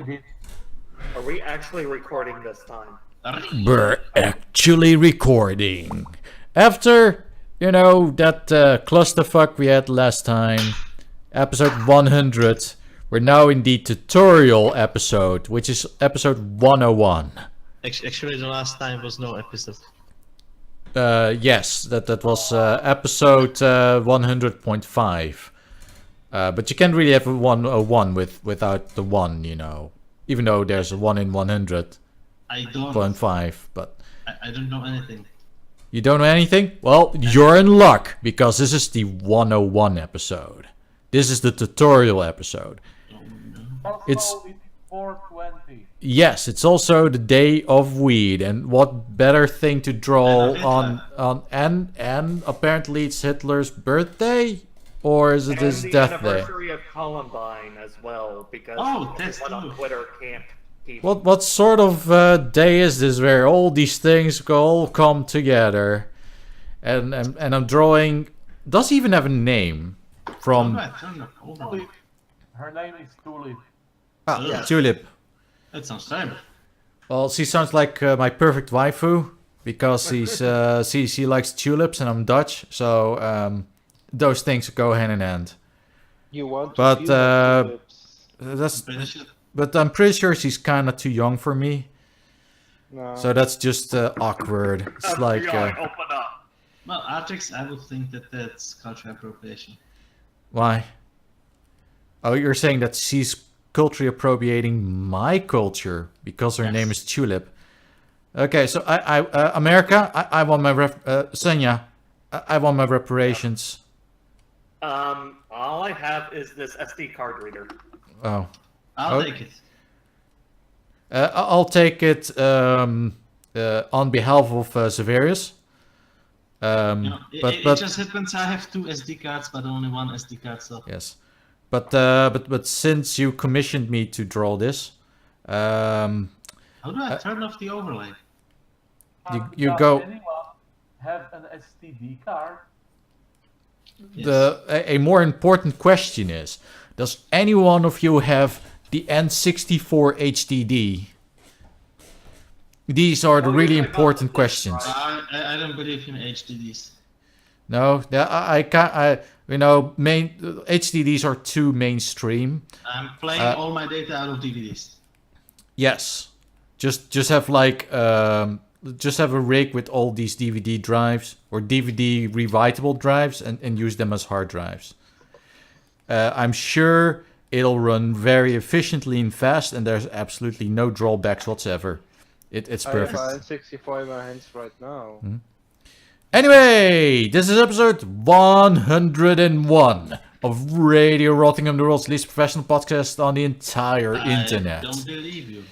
did. Are we actually recording this time? We're actually recording. After, that clusterfuck we had last time, episode 100, we're now in the tutorial episode, which is episode 101. Actually, the last time was no episode. Yes, that was episode 100.5. But you can't really have a 101 without the 1, even though there's a 1 in 100. I don't. 0.5, but I don't know anything. You don't know anything? Well, you're in luck, because this is the 101 episode. This is the tutorial episode. Also, It's 420. Yes, it's also the day of weed, and what better thing to draw on and apparently it's Hitler's birthday, or is it his death And the day? anniversary of Columbine as well, because that's one on true. Twitter can't keep... What sort of day is this where all these things all come together? And I'm drawing. Does he even have a name? From Tulip. Her name is Tulip. Tulip. That sounds terrible. Well, she sounds like my perfect waifu, because she likes tulips and I'm Dutch, so those things go hand in hand. You want to But feel the tulips. but I'm pretty sure she's kind of too young for me, No. so that's just awkward. It's like open up. Well, Artrix, I would think that that's cultural appropriation. why? Oh, you're saying that she's culturally appropriating my culture because her name is Tulip. Okay, so I America, I want my Sanya, I want my reparations. All I have is this SD card reader. Oh. I'll take it. I'll take it on behalf of Xaverius. It just happens I have 2 SD cards, but only 1 SD card, so... Yes, but since you commissioned me to draw this, How do I turn off the overlay? you Does go. anyone have an STD card? Yes. A more important question is: does any one of you have the N64 HDD? These are the really important questions. I don't believe in HDDs. No, I can't. Main HDDs are too mainstream. I'm playing all my data out of DVDs. Yes, just have just have a rig with all these DVD drives or DVD rewritable drives and use them as hard drives. I'm sure it'll run very efficiently and fast, and there's absolutely no drawbacks whatsoever. It's perfect. I have 64 in my hands right now. Anyway, this is episode 101 of Radio Rothingham, the world's least professional podcast on the entire internet. I don't believe you.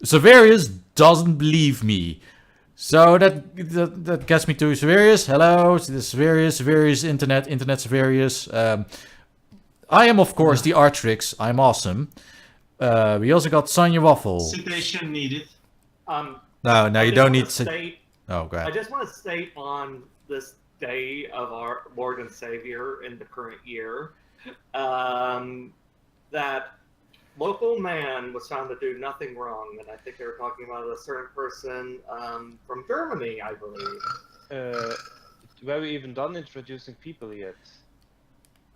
Xaverius doesn't believe me. So that gets me to Xaverius. Hello, this is Xaverius, Internet Xaverius. I am, of course, the Artrix. I'm awesome. We also got SanyaWaffles. Citation needed. No, you don't need to. to. Oh, go I ahead. just want to state on this day of our Lord and Savior in the current year that local man was found to do nothing wrong, and I think they were talking about a certain person from Germany, I believe. Were we even done introducing people yet?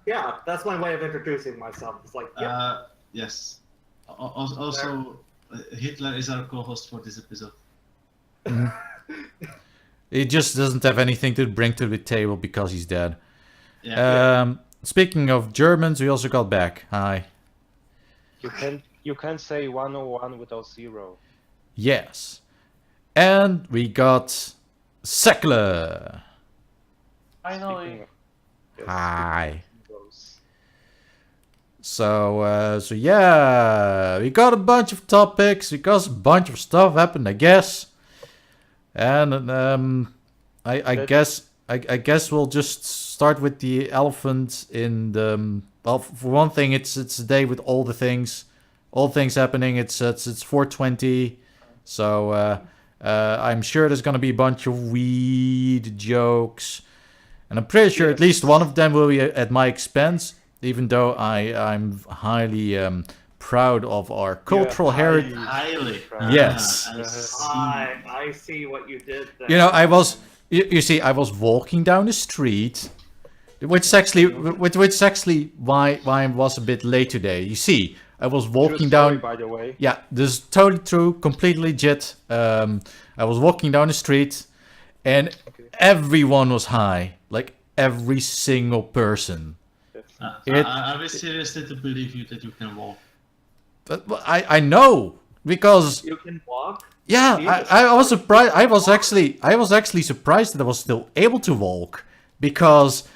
Yeah, that's my way of introducing myself. It's like, yeah. Yes. Also, Hitler is our co-host for this episode. He just doesn't have anything to bring to the table because he's dead. Yeah. Speaking of Germans, we also got back. Hi. You can say 101 without 0. Yes. And we got Sekele. Finally. Hi. So yeah, we got a bunch of topics because a bunch of stuff happened, I guess. And I guess we'll just start with the elephant in the. Well, for one thing, it's a day with all things happening. It's 420, so I'm sure there's gonna be a bunch of weed jokes, and I'm pretty sure at least one of them will be at my expense. Even though I'm highly proud of our cultural heritage. Highly. Yes. I see what you did there. You know, I was. You see, I was walking down the street, which is actually why I was a bit late today. You see, I was walking down. By the way. Yeah, this is totally true, completely legit. I was walking down the street, and everyone was high, like every single person. I was seriously to believe you that you can walk. But I know because You can walk? yeah, Jesus. I was surprised. I was actually surprised that I was still able to walk because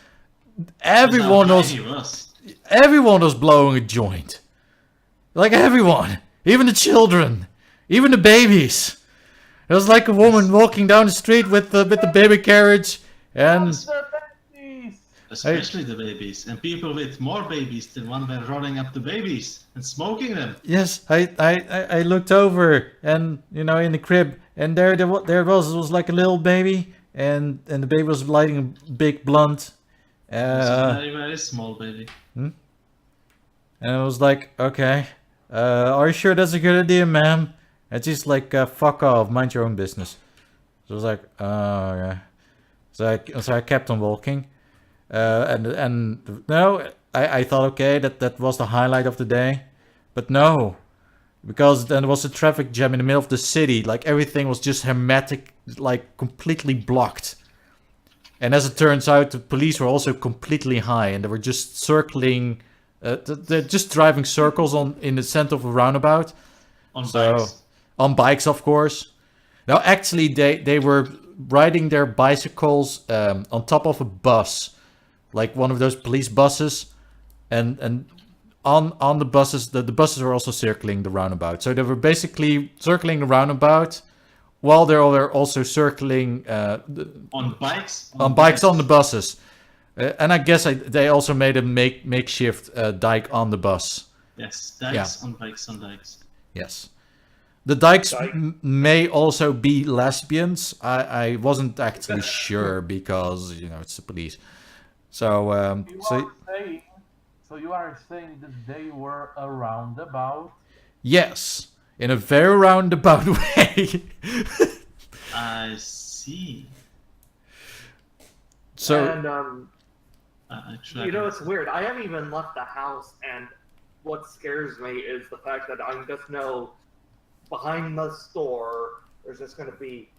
everyone was blowing a joint. Like everyone, even the children, even the babies. It was like a woman walking down the street with the baby carriage, and Especially the babies, and people with more babies than one were rolling up the babies and smoking them. yes, I looked over, and you know, in the crib, and there it was like a little baby, and the baby was lighting a big blunt. It's a very, very small baby. And I was like, okay, are you sure that's a good idea, ma'am? And she's like, fuck off, mind your own business. So I was like, oh, okay. So I kept on walking. And no, I thought, okay, that was the highlight of the day. But no, because then there was a traffic jam in the middle of the city. Like everything was just hermetic, like completely blocked. And as it turns out, the police were also completely high, and they were just circling. They're just driving circles in the center of a roundabout. On bikes. On bikes, of course. Now, actually, they were riding their bicycles on top of a bus, like one of those police buses, and on the buses, the buses were also circling the roundabout. So they were basically circling the roundabout, while they were also circling on bikes. On bikes on the buses. And I guess they also made a makeshift dike on the bus. Yes, dikes on bikes on dikes. Yes. The dikes may also be lesbians. I wasn't actually sure because, you know, it's the police. So, you are saying that they were a roundabout? Yes, in a very roundabout way. I see. So, And you know, it's weird. I haven't even left the house, and what scares me is the fact that I just know behind the store there's just going to be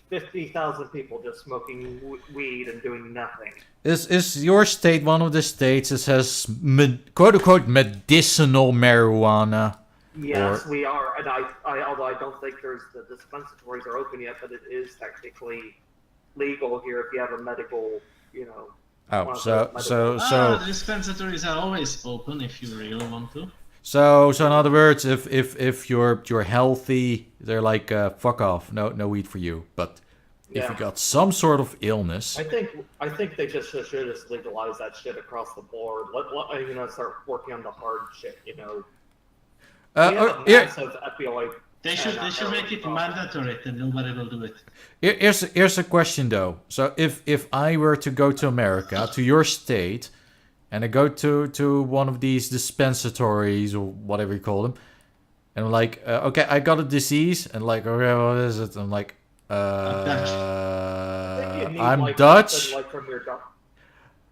50,000 people just smoking weed and doing nothing. Is your state one of the states that has quote-unquote medicinal marijuana? Yes, we are, and I although I don't think the dispensaries are open yet, but it is technically legal here if you have a medical, you know. Oh, the dispensaries are always open if you really want to. So in other words, if you're healthy, they're like fuck off, no weed for you. But if you got some sort of illness, I think they just should just legalize that shit across the board. Let you know, start working on the hard shit. You know, massive opioid. They should make it mandatory, then nobody will do it. Here's a question though. So if I were to go to America, to your state, and I go to one of these dispensatories or whatever you call them, and I'm like, okay, I got a disease, and like, okay, what is it? I'm like, I'm Dutch.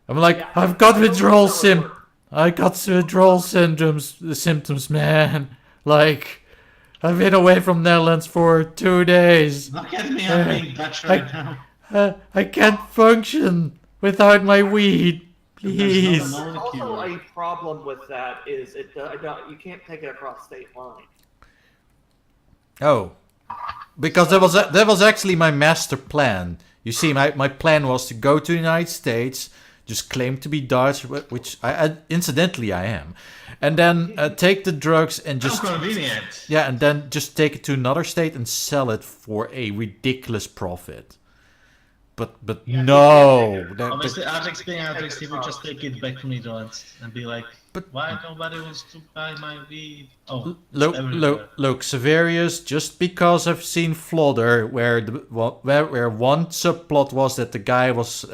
I'm like, I've got withdrawal symptoms, man. Like, I've been away from Netherlands for 2 days. Look at me, I'm being Dutch right now. I can't function without my weed. Please. Also, a problem with that is you can't take it across state line. Oh, because that was actually my master plan. You see, my plan was to go to the United States, just claim to be Dutch, which I incidentally I am, and then take the drugs and just convenient. Yeah, and then just take it to another state and sell it for a ridiculous profit. But no. Obviously, Artrix being Artrix, he would just take it back to Netherlands and be like, why nobody wants to buy my weed? Oh, look, Xaverius, just because I've seen Flodder, where one subplot was that the guy was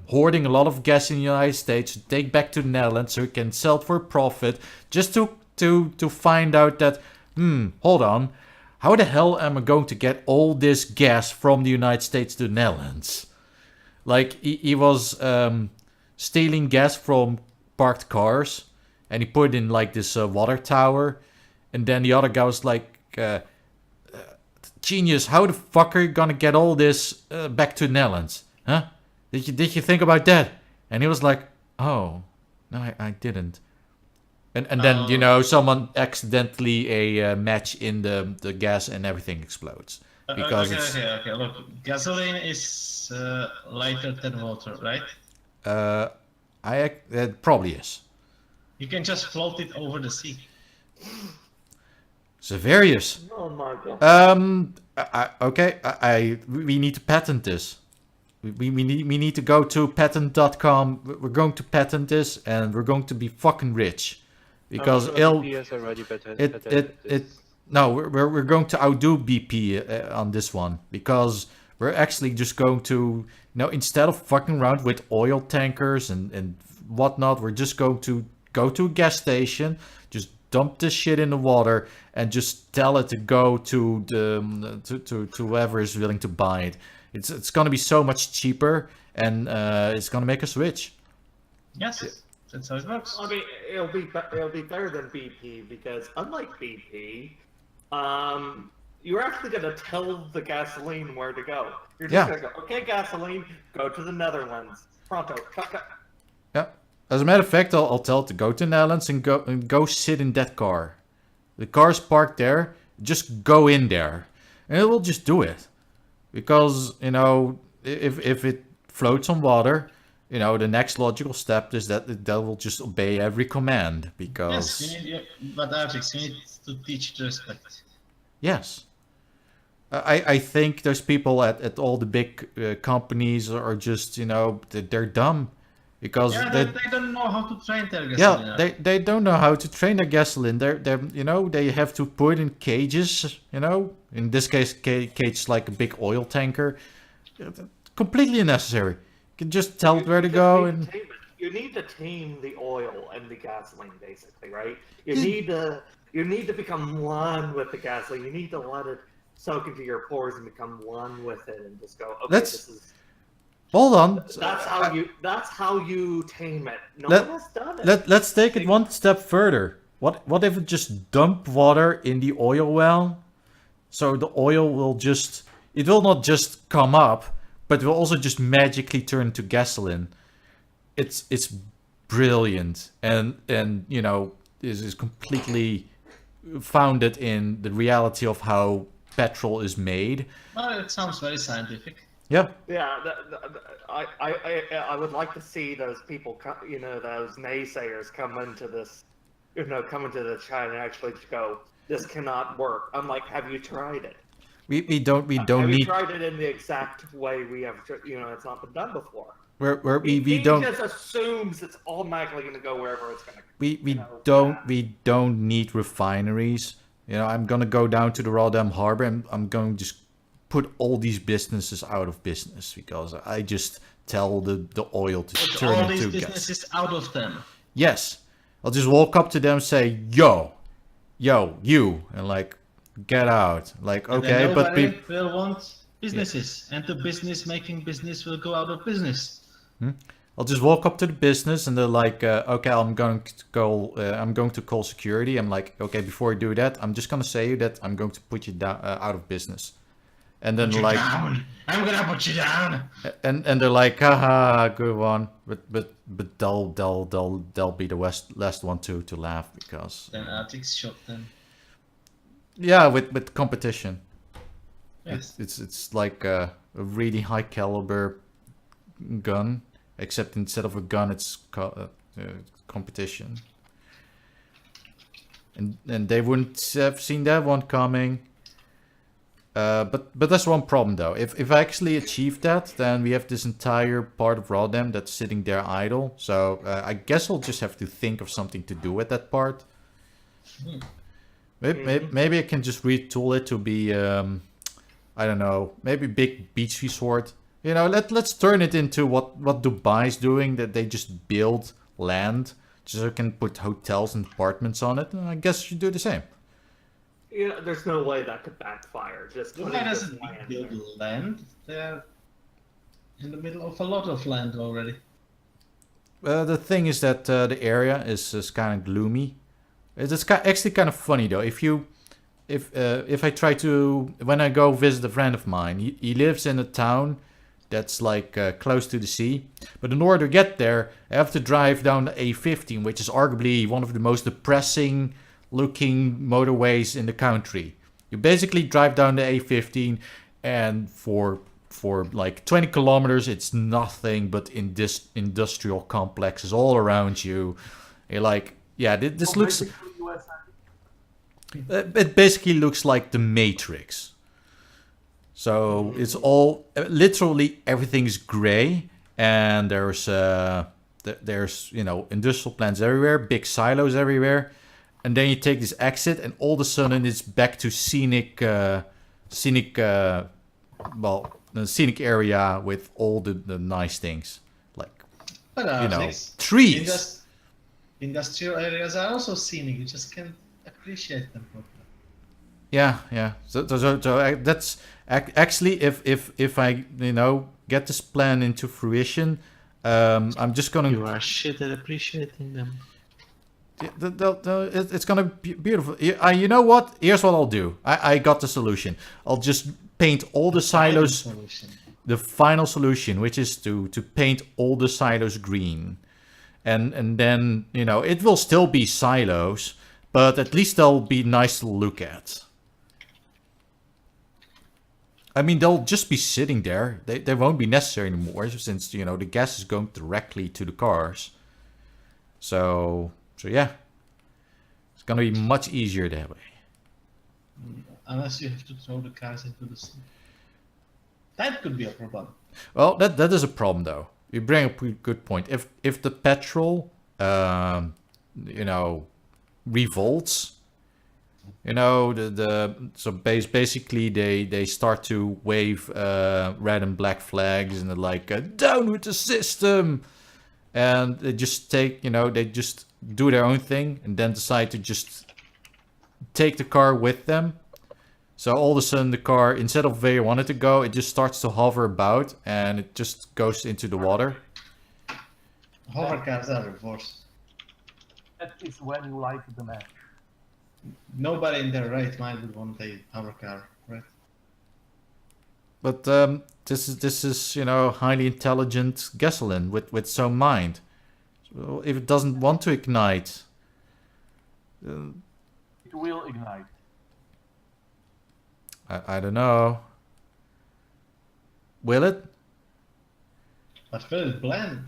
hoarding a lot of gas in the United States to take back to the Netherlands so he can sell it for a profit, just to to find out that, hold on, how the hell am I going to get all this gas from the United States to the Netherlands? Like, he was stealing gas from parked cars, and he put it in like this water tower, and then the other guy was like, genius, how the fuck are you gonna get all this back to the Netherlands? Huh? Did you think about that? And he was like, oh, no, I didn't. And then, you know, someone accidentally a match in the gas and everything explodes. Because okay. Look, gasoline is lighter than water, right? It probably is. You can just float it over the sea. Xaverius. Oh my god. We need to patent this. We need to go to patent.com. We're going to patent this, and we're going to be fucking rich, because we're going to outdo BP on this one, because we're actually just going to, you know, instead of fucking around with oil tankers and whatnot, we're just going to go to a gas station, just dump this shit in the water, and just tell it to go to the to whoever is willing to buy it. It's gonna be so much cheaper, and it's gonna make us rich. Yes, that's how it works. I mean, it'll be better than BP, because unlike BP, you're actually gonna tell the gasoline where to go. You're just gonna go, okay, gasoline, go to the Netherlands. Pronto, cut. Yeah. As a matter of fact, I'll tell it to go to the Netherlands and go sit in that car. The car's parked there. Just go in there, and it will just do it. Because, you know, if it floats on water, you know, the next logical step is that will just obey every command. Because but Artrix, you need to teach respect. Yes. I think those people at all the big companies are just, you know, they're dumb. Because they don't know how to train their gasoline. Yeah, they don't know how to train their gasoline. They're you know, they have to put it in cages, you know. In this case, cage like a big oil tanker. Completely unnecessary. You can just tell it where to go. And you need to tame the oil and the gasoline, basically, right? You need to become one with the gasoline. You need to let it soak into your pores and become one with it, and just go, okay, this is... Hold on. That's how you tame it. No one has done it. Let's take it one step further. What if it just dump water in the oil well? So the oil will just, it will not just come up, but it will also just magically turn to gasoline. It's brilliant, and you know, this is completely founded in the reality of how petrol is made. Well, it sounds very scientific. Yeah. Yeah, I would like to see those people, you know, those naysayers come into this, you know, come into the chat and actually go, this cannot work. I'm like, have you tried it? We don't have need. You tried it in the exact way we have, you know, it's not been done before. We don't. Just assumes it's automatically going to go wherever it's going to. We don't need refineries. You know, I'm gonna go down to the Rotterdam harbor and I'm going to just put all these businesses out of business, because I just tell the oil to turn all into these businesses out of them. Yes, I'll just walk up to them and say, yo, you, and like, get out. Like, okay, and but people will want businesses, and the business making business will go out of business. I'll just walk up to the business and they're like, okay, I'm going to call security. I'm like, okay, before I do that, I'm just gonna say that I'm going to put you down, out of business. And then like, down. I'm gonna put you down. And they're like, haha, good one. But they'll be the last one to laugh, because then Artrix shot them. Yeah, with competition. Yes. It's like a really high caliber gun, except instead of a gun, it's competition. And they wouldn't have seen that one coming. But that's one problem though. If I actually achieve that, then we have this entire part of Rotterdam that's sitting there idle. So I guess I'll just have to think of something to do with that part. Maybe I can just retool it to be, I don't know, maybe big beach resort. You know, let's turn it into what Dubai's doing, that they just build land so you can put hotels and apartments on it. And I guess you should do the same. Yeah, there's no way that could backfire. Just Dubai putting doesn't this land build there. land. They're in the middle of a lot of land already. The thing is that the area is kind of gloomy. It's actually kind of funny though. If I try to, when I go visit a friend of mine, he lives in a town that's like close to the sea. But in order to get there, I have to drive down the A15, which is arguably one of the most depressing looking motorways in the country. You basically drive down the A15 and for like 20 kilometers, it's nothing but in this industrial complexes all around you. You're like, yeah, this looks... It basically looks like the Matrix. So it's all... Literally everything's gray. And there's you know, industrial plants everywhere. Big silos everywhere. And then you take this exit and all of a sudden it's back to scenic area with all the nice things. Like, But you know, trees. Industrial areas are also scenic. You just can't appreciate them properly. Yeah. So that's actually if I, you know, get this plan into fruition, I'm just gonna. You are shit at appreciating them. It's gonna be beautiful. You know what? Here's what I'll do. I got the solution. I'll just paint all the silos. The final solution, which is to paint all the silos green, and then, you know, it will still be silos, but at least they'll be nice to look at. I mean, they'll just be sitting there. They won't be necessary anymore, since, you know, the gas is going directly to the cars. So yeah, it's gonna be much easier that way. Unless you have to throw the cars into the sea. That could be a problem. Well, that is a problem though. You bring up a good point. If the petrol, you know, revolts, you know, so basically they start to wave red and black flags and they're like, down with the system, and they just take, you know, they just do their own thing and then decide to just take the car with them. So all of a sudden the car, instead of where you want it to go, it just starts to hover about and it just goes into the water. Hover cars are reversed. That is when you like the match. Nobody in their right mind would want a hover car, right? But this is, you know, highly intelligent gasoline with some mind. So if it doesn't want to ignite, It will ignite. I don't know. Will it? But will it blend?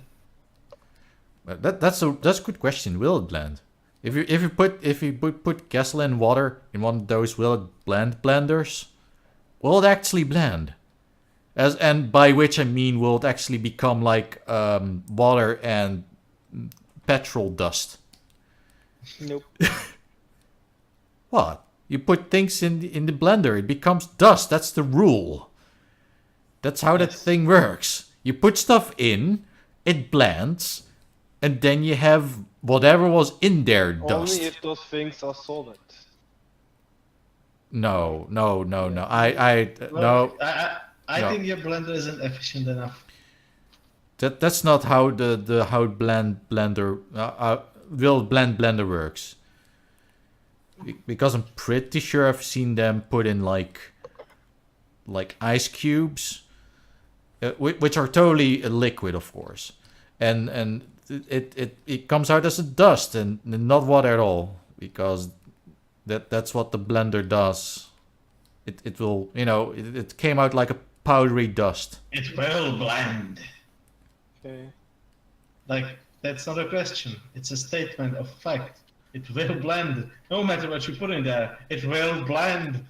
That's a good question. Will it blend? If you put gasoline and water in one of those, will it blend blenders? Will it actually blend? And by which I mean, will it actually become like water and petrol dust? Nope. What? You put things in the blender, it becomes dust. That's the rule. That's how that thing works. You put stuff in, it blends, and then you have whatever was in there dust. Only if those things are solid. No. Well, No. I think your blender isn't efficient enough. That's not how the blender works. Because I'm pretty sure I've seen them put in like ice cubes, which are totally a liquid, of course, and it comes out as a dust and not water at all, because that's what the blender does. It will, you know, it came out like a powdery dust. It will blend. Okay. Like, that's not a question. It's a statement of fact. It will blend. No matter what you put in there, it will blend.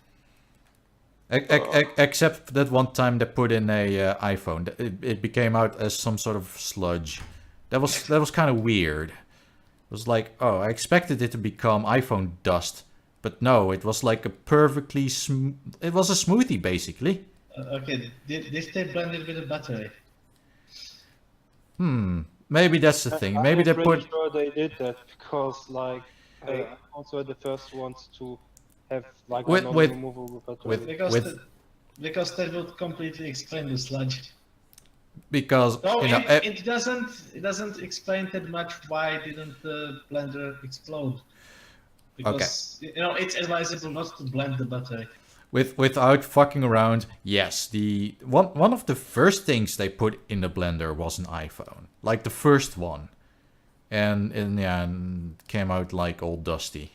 Except that one time they put in a iPhone. It became out as some sort of sludge. That was kind of weird. It was like, oh, I expected it to become iPhone dust, but no, it was like a perfectly it was a smoothie basically. Okay, did they blend it with a battery? Maybe that's the thing. Maybe I'm they pretty put sure they did that because like they also were the first ones to have like With- a with- non-removable battery. with- Because that would completely explain the sludge. because No, you know it doesn't explain that much why didn't the blender explode. Because you know it's advisable not to blend the battery. without fucking around, yes, the one of the first things they put in the blender was an iPhone, like the first one, and came out like all dusty.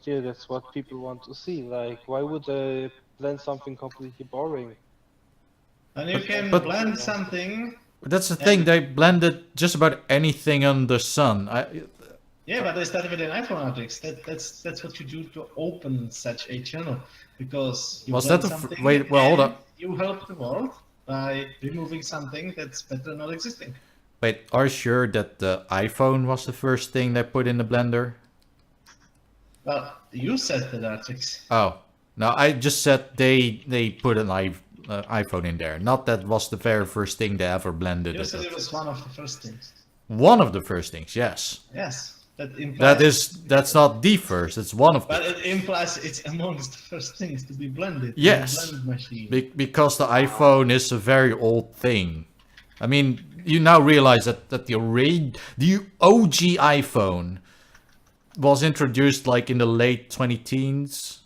Yeah, that's what people want to see. Like, why would they blend something completely boring? And you can but- blend something. But that's the thing. They blended just about anything under the sun. Yeah, but they started with an iPhone Artrix. That's what you do to open such a channel, because you Was blend that the something wait? Well, hold and up. You help the world by removing something that's better than not existing. Wait, are you sure that the iPhone was the first thing they put in the blender? Well, you said that Artrix. Oh, no, I just said they put an iPhone in there. Not that was the very first thing they ever blended. You said it was one of the first things. One of the first things, yes. Yes, that implies. That's not the first. It's one of But the. it implies it's amongst the first things to be blended. in Yes. a blend machine. Because the iPhone is a very old thing. I mean, you now realize that the OG iPhone was introduced like in the late 20-teens.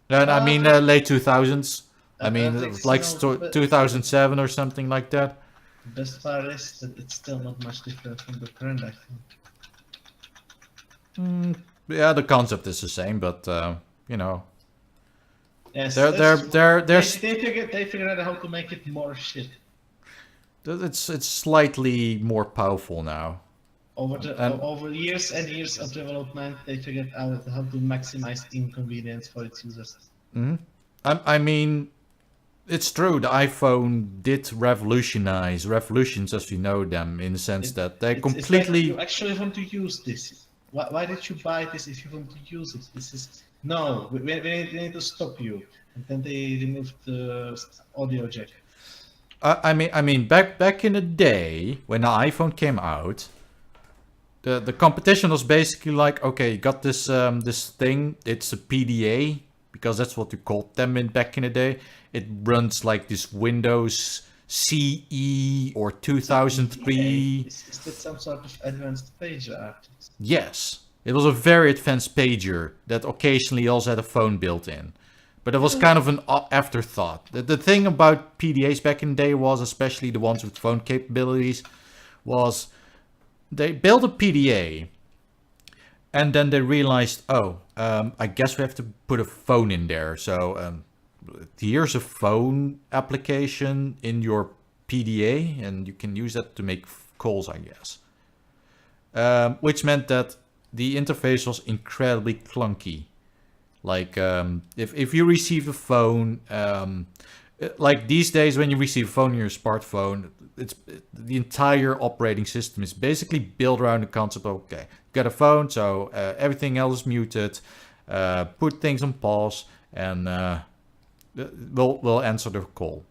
And I mean late 2000s. I mean Artrix, like you know, 2007 or something like that. The best part is that it's still not much different from the current iPhone. Yeah, the concept is the same, but you know, Yes, they're they figured out how to make it more shit. it's slightly more powerful now. Over years and years of development, they figured out how to maximize inconvenience for its users. I mean, it's true. The iPhone did revolutions as we know them, in the sense that they It's completely. like you actually want to use this. Why did you buy this if you want to use it? This is no. We need to stop you. And then they removed the audio jack. I mean, back in the day when the iPhone came out, the competition was basically like, okay, you got this this thing. It's a PDA because that's what we called them back in the day. It runs like this Windows CE or 2003. Is that some sort of advanced pager artist? Yes, it was a very advanced pager that occasionally also had a phone built in. But it was kind of an afterthought. The thing about PDAs back in the day was, especially the ones with phone capabilities, was they built a PDA and then they realized, oh, I guess we have to put a phone in there. So here's a phone application in your PDA and you can use that to make calls, I guess. Which meant that the interface was incredibly clunky. Like, if you receive a phone, like these days when you receive a phone on your smartphone, the entire operating system is basically built around the concept of, okay, you got a phone, so everything else is muted, put things on pause, and we'll answer the call.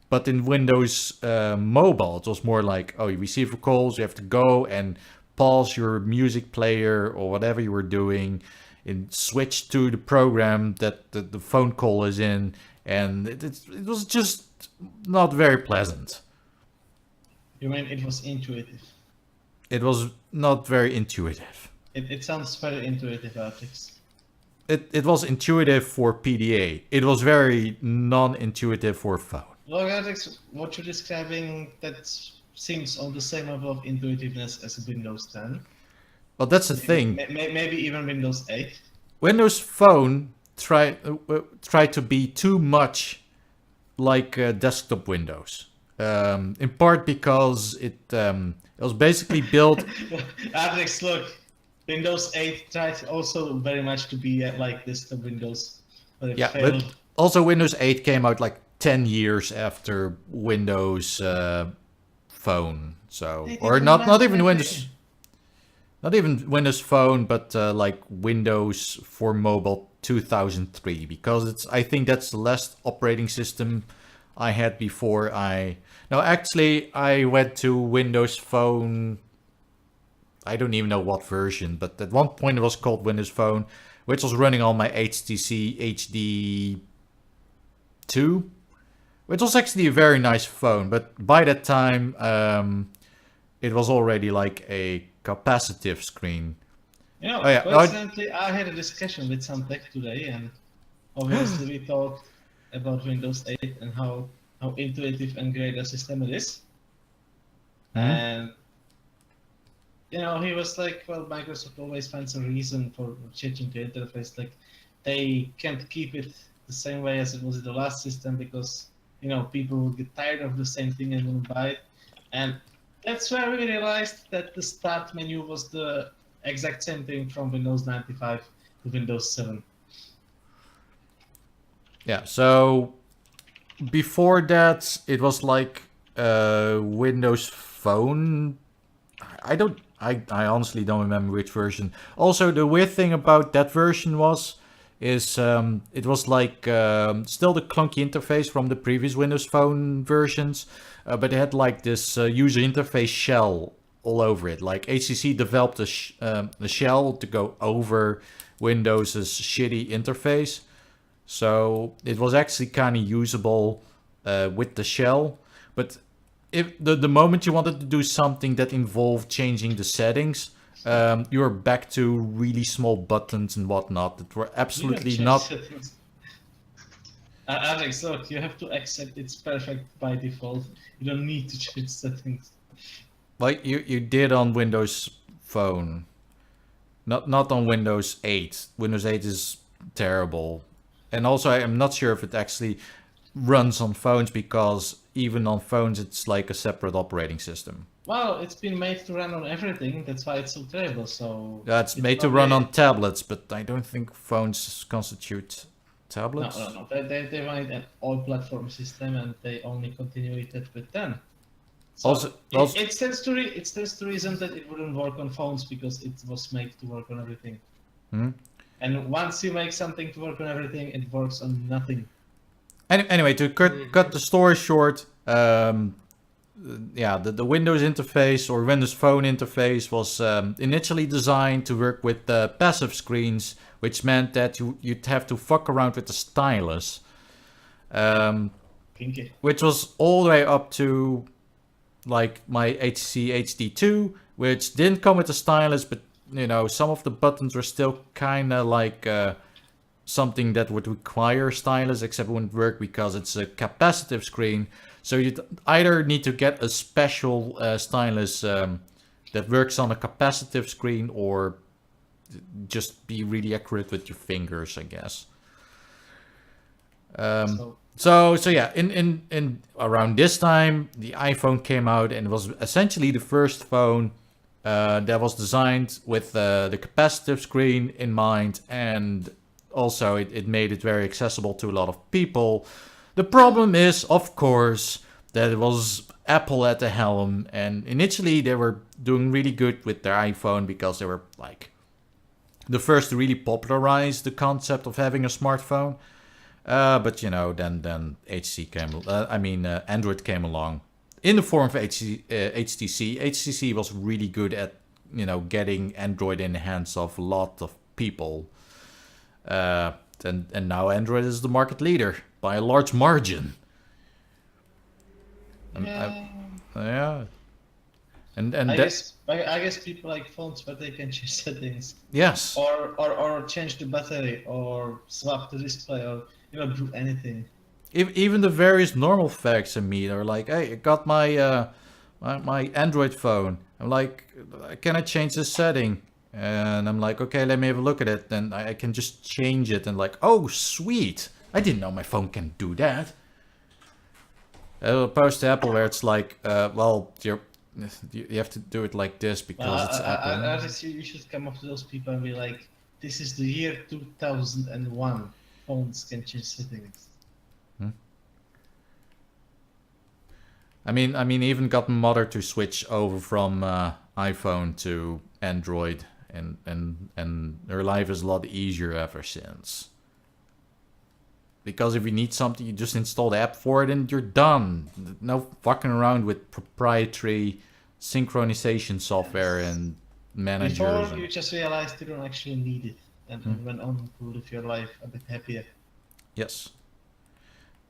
But in Windows Mobile, it was more like, oh, you receive a call, so you have to go and pause your music player or whatever you were doing, and switch to the program that the phone call is in, and it was just not very pleasant. You mean it was intuitive? It was not very intuitive. It sounds very intuitive, Artrix. It was intuitive for PDA. It was very non-intuitive for phone. Look, Artrix, what you're describing, that seems on the same level of intuitiveness as Windows 10. Well, that's the thing. Maybe even Windows 8. Windows Phone tried to be too much like desktop Windows. In part because it was basically built. Artrix, look, Windows 8 tried also very much to be like desktop Windows, but it Yeah, failed. but also Windows 8 came out like 10 years after Windows Phone. So, or not even Windows. Not even Windows Phone, but like Windows for Mobile 2003, because I think that's the last operating system I had before I... No, actually, I went to Windows Phone. I don't even know what version, but at one point it was called Windows Phone, which was running on my HTC HD2, which was actually a very nice phone. But by that time, it was already like a capacitive screen. Coincidentally, I had a discussion with some tech today, and obviously we talked about Windows 8 and how intuitive and great a system it is. And he was like, well, Microsoft always finds a reason for changing the interface. Like, they can't keep it the same way as it was in the last system because, people will get tired of the same thing and won't buy it. And that's where we realized that the start menu was the exact same thing from Windows 95 to Windows 7. Yeah, so before that, it was like Windows Phone. I honestly don't remember which version. Also, the weird thing about that version is it was like still the clunky interface from the previous Windows Phone versions, but it had like this user interface shell all over it. Like HTC developed a shell to go over Windows's shitty interface, so it was actually kind of usable with the shell. But if the moment you wanted to do something that involved changing the settings, you were back to really small buttons and whatnot that were absolutely not. Alex, look, you have to accept it's perfect by default. You don't need to change settings. Like you did on Windows Phone, not on Windows 8. Windows 8 is terrible, and also I'm not sure if it actually runs on phones because even on phones it's like a separate operating system. Well, it's been made to run on everything. That's why it's so terrible. So it's made to run on tablets, but I don't think phones constitute tablets. No. They made an all-platform system, and they only continued it with 10. So Also, it stands to reason that it wouldn't work on phones because it was made to work on everything. And once you make something to work on everything, it works on nothing. Anyway, to cut the story short, the Windows interface or Windows Phone interface was initially designed to work with passive screens, which meant that you'd have to fuck around with the stylus, which was all the way up to like my HTC HD2, which didn't come with a stylus, but some of the buttons were still kind of like something that would require a stylus, except it wouldn't work because it's a capacitive screen. So you'd either need to get a special stylus that works on a capacitive screen, or just be really accurate with your fingers, I guess. So yeah, in around this time, the iPhone came out, and it was essentially the first phone that was designed with the capacitive screen in mind, and also it made it very accessible to a lot of people. The problem is, of course, that it was Apple at the helm, and initially they were doing really good with their iPhone because they were like the first to really popularize the concept of having a smartphone. But then Android came along in the form of HTC. HTC was really good at getting Android in the hands of a lot of people. And now Android is the market leader by a large margin. I guess people like phones where they can change settings. Yes. Or change the battery, or swap the display, or do anything. Even the various normal facts in me are like, hey, I got my my Android phone. I'm like, can I change this setting? And I'm like, okay, let me have a look at it. Then I can just change it, and like, oh, sweet. I didn't know my phone can do that. Opposed to Apple, where it's like, you have to do it like this because it's Apple. I just, you should come up to those people and be like, this is the year 2001. Phones can change settings. I mean, even got my mother to switch over from iPhone to Android, and her life is a lot easier ever since. Because if you need something, you just install the app for it and you're done. No fucking around with proprietary synchronization software and managers. Before you just realized you don't actually need it and went on to live your life a bit happier. Yes.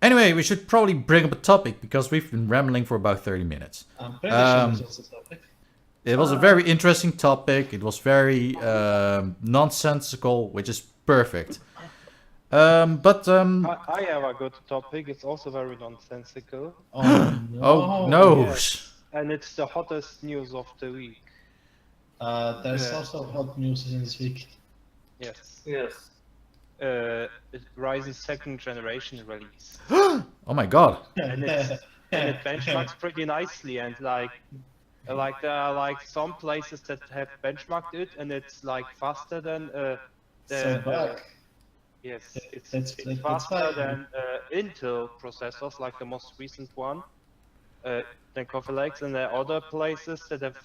Anyway, we should probably bring up a topic because we've been rambling for about 30 minutes. I'm pretty sure it's also a topic. It was a very interesting topic. It was very nonsensical, which is perfect. I have a good topic. It's also very nonsensical. Oh no! Oh no! Yes. And it's the hottest news of the week. There's also hot news in this week. Yes. Yes. Ryzen 2nd generation release. Oh my god! And it benchmarks pretty nicely, and like there are like some places that have benchmarked it, and it's like faster than yes, it's faster than Intel processors, like the most recent one, than Coffee Lakes, and there are other places that have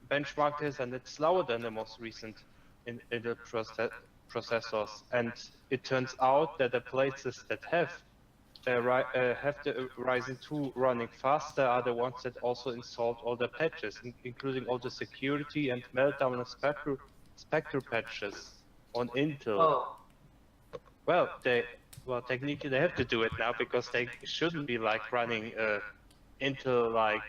benchmarked this, and it's slower than the most recent Intel processors. And it turns out that the places that have the Ryzen 2 running faster are the ones that also installed all the patches, including all the security and meltdown and Spectre patches on Intel. Oh. Well, technically they have to do it now because they shouldn't be like running Intel like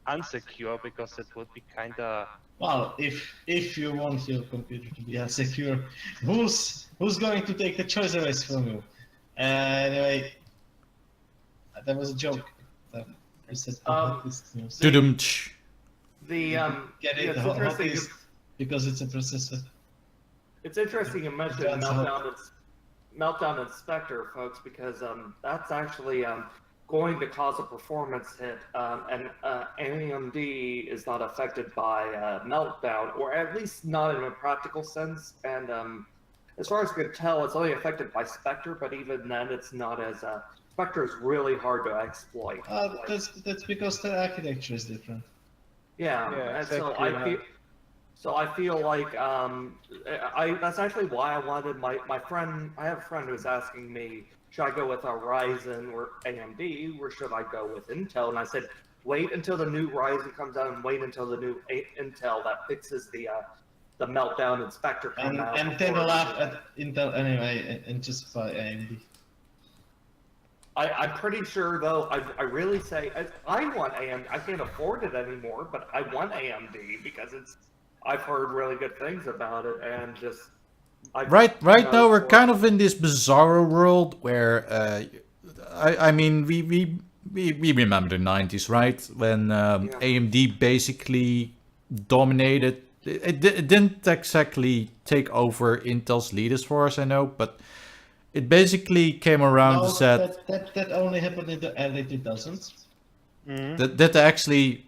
unsecure, because it would be kinda. Well, if you want your computer to be unsecure, who's going to take the choice away from you? Anyway, that was a joke. I said this news. Get it? It's How interesting. is because it's a processor. It's interesting you mentioned Meltdown and Spectre, folks, because that's actually going to cause a performance hit, and AMD is not affected by Meltdown, or at least not in a practical sense. And as far as we can tell, it's only affected by Spectre, but even then, it's not as Spectre is really hard to exploit. That's because the architecture is different. Yeah, and exactly. So I feel like that's actually why I wanted my friend. I have a friend who's asking me, should I go with a Ryzen or AMD, or should I go with Intel? And I said, wait until the new Ryzen comes out, and wait until the new Intel that fixes the Meltdown and Spectre come out. And then laugh at Intel anyway, and just buy AMD. I'm pretty sure, though, I really say, I want AMD. I can't afford it anymore, but I want AMD because I've heard really good things about it, and just... Right now we're kind of in this bizarre world where, I mean, we remember the 90s, right? When AMD basically dominated. It didn't exactly take over Intel's lead as far as I know, but it basically came around and said... That only happened in the early 2000s. Did they actually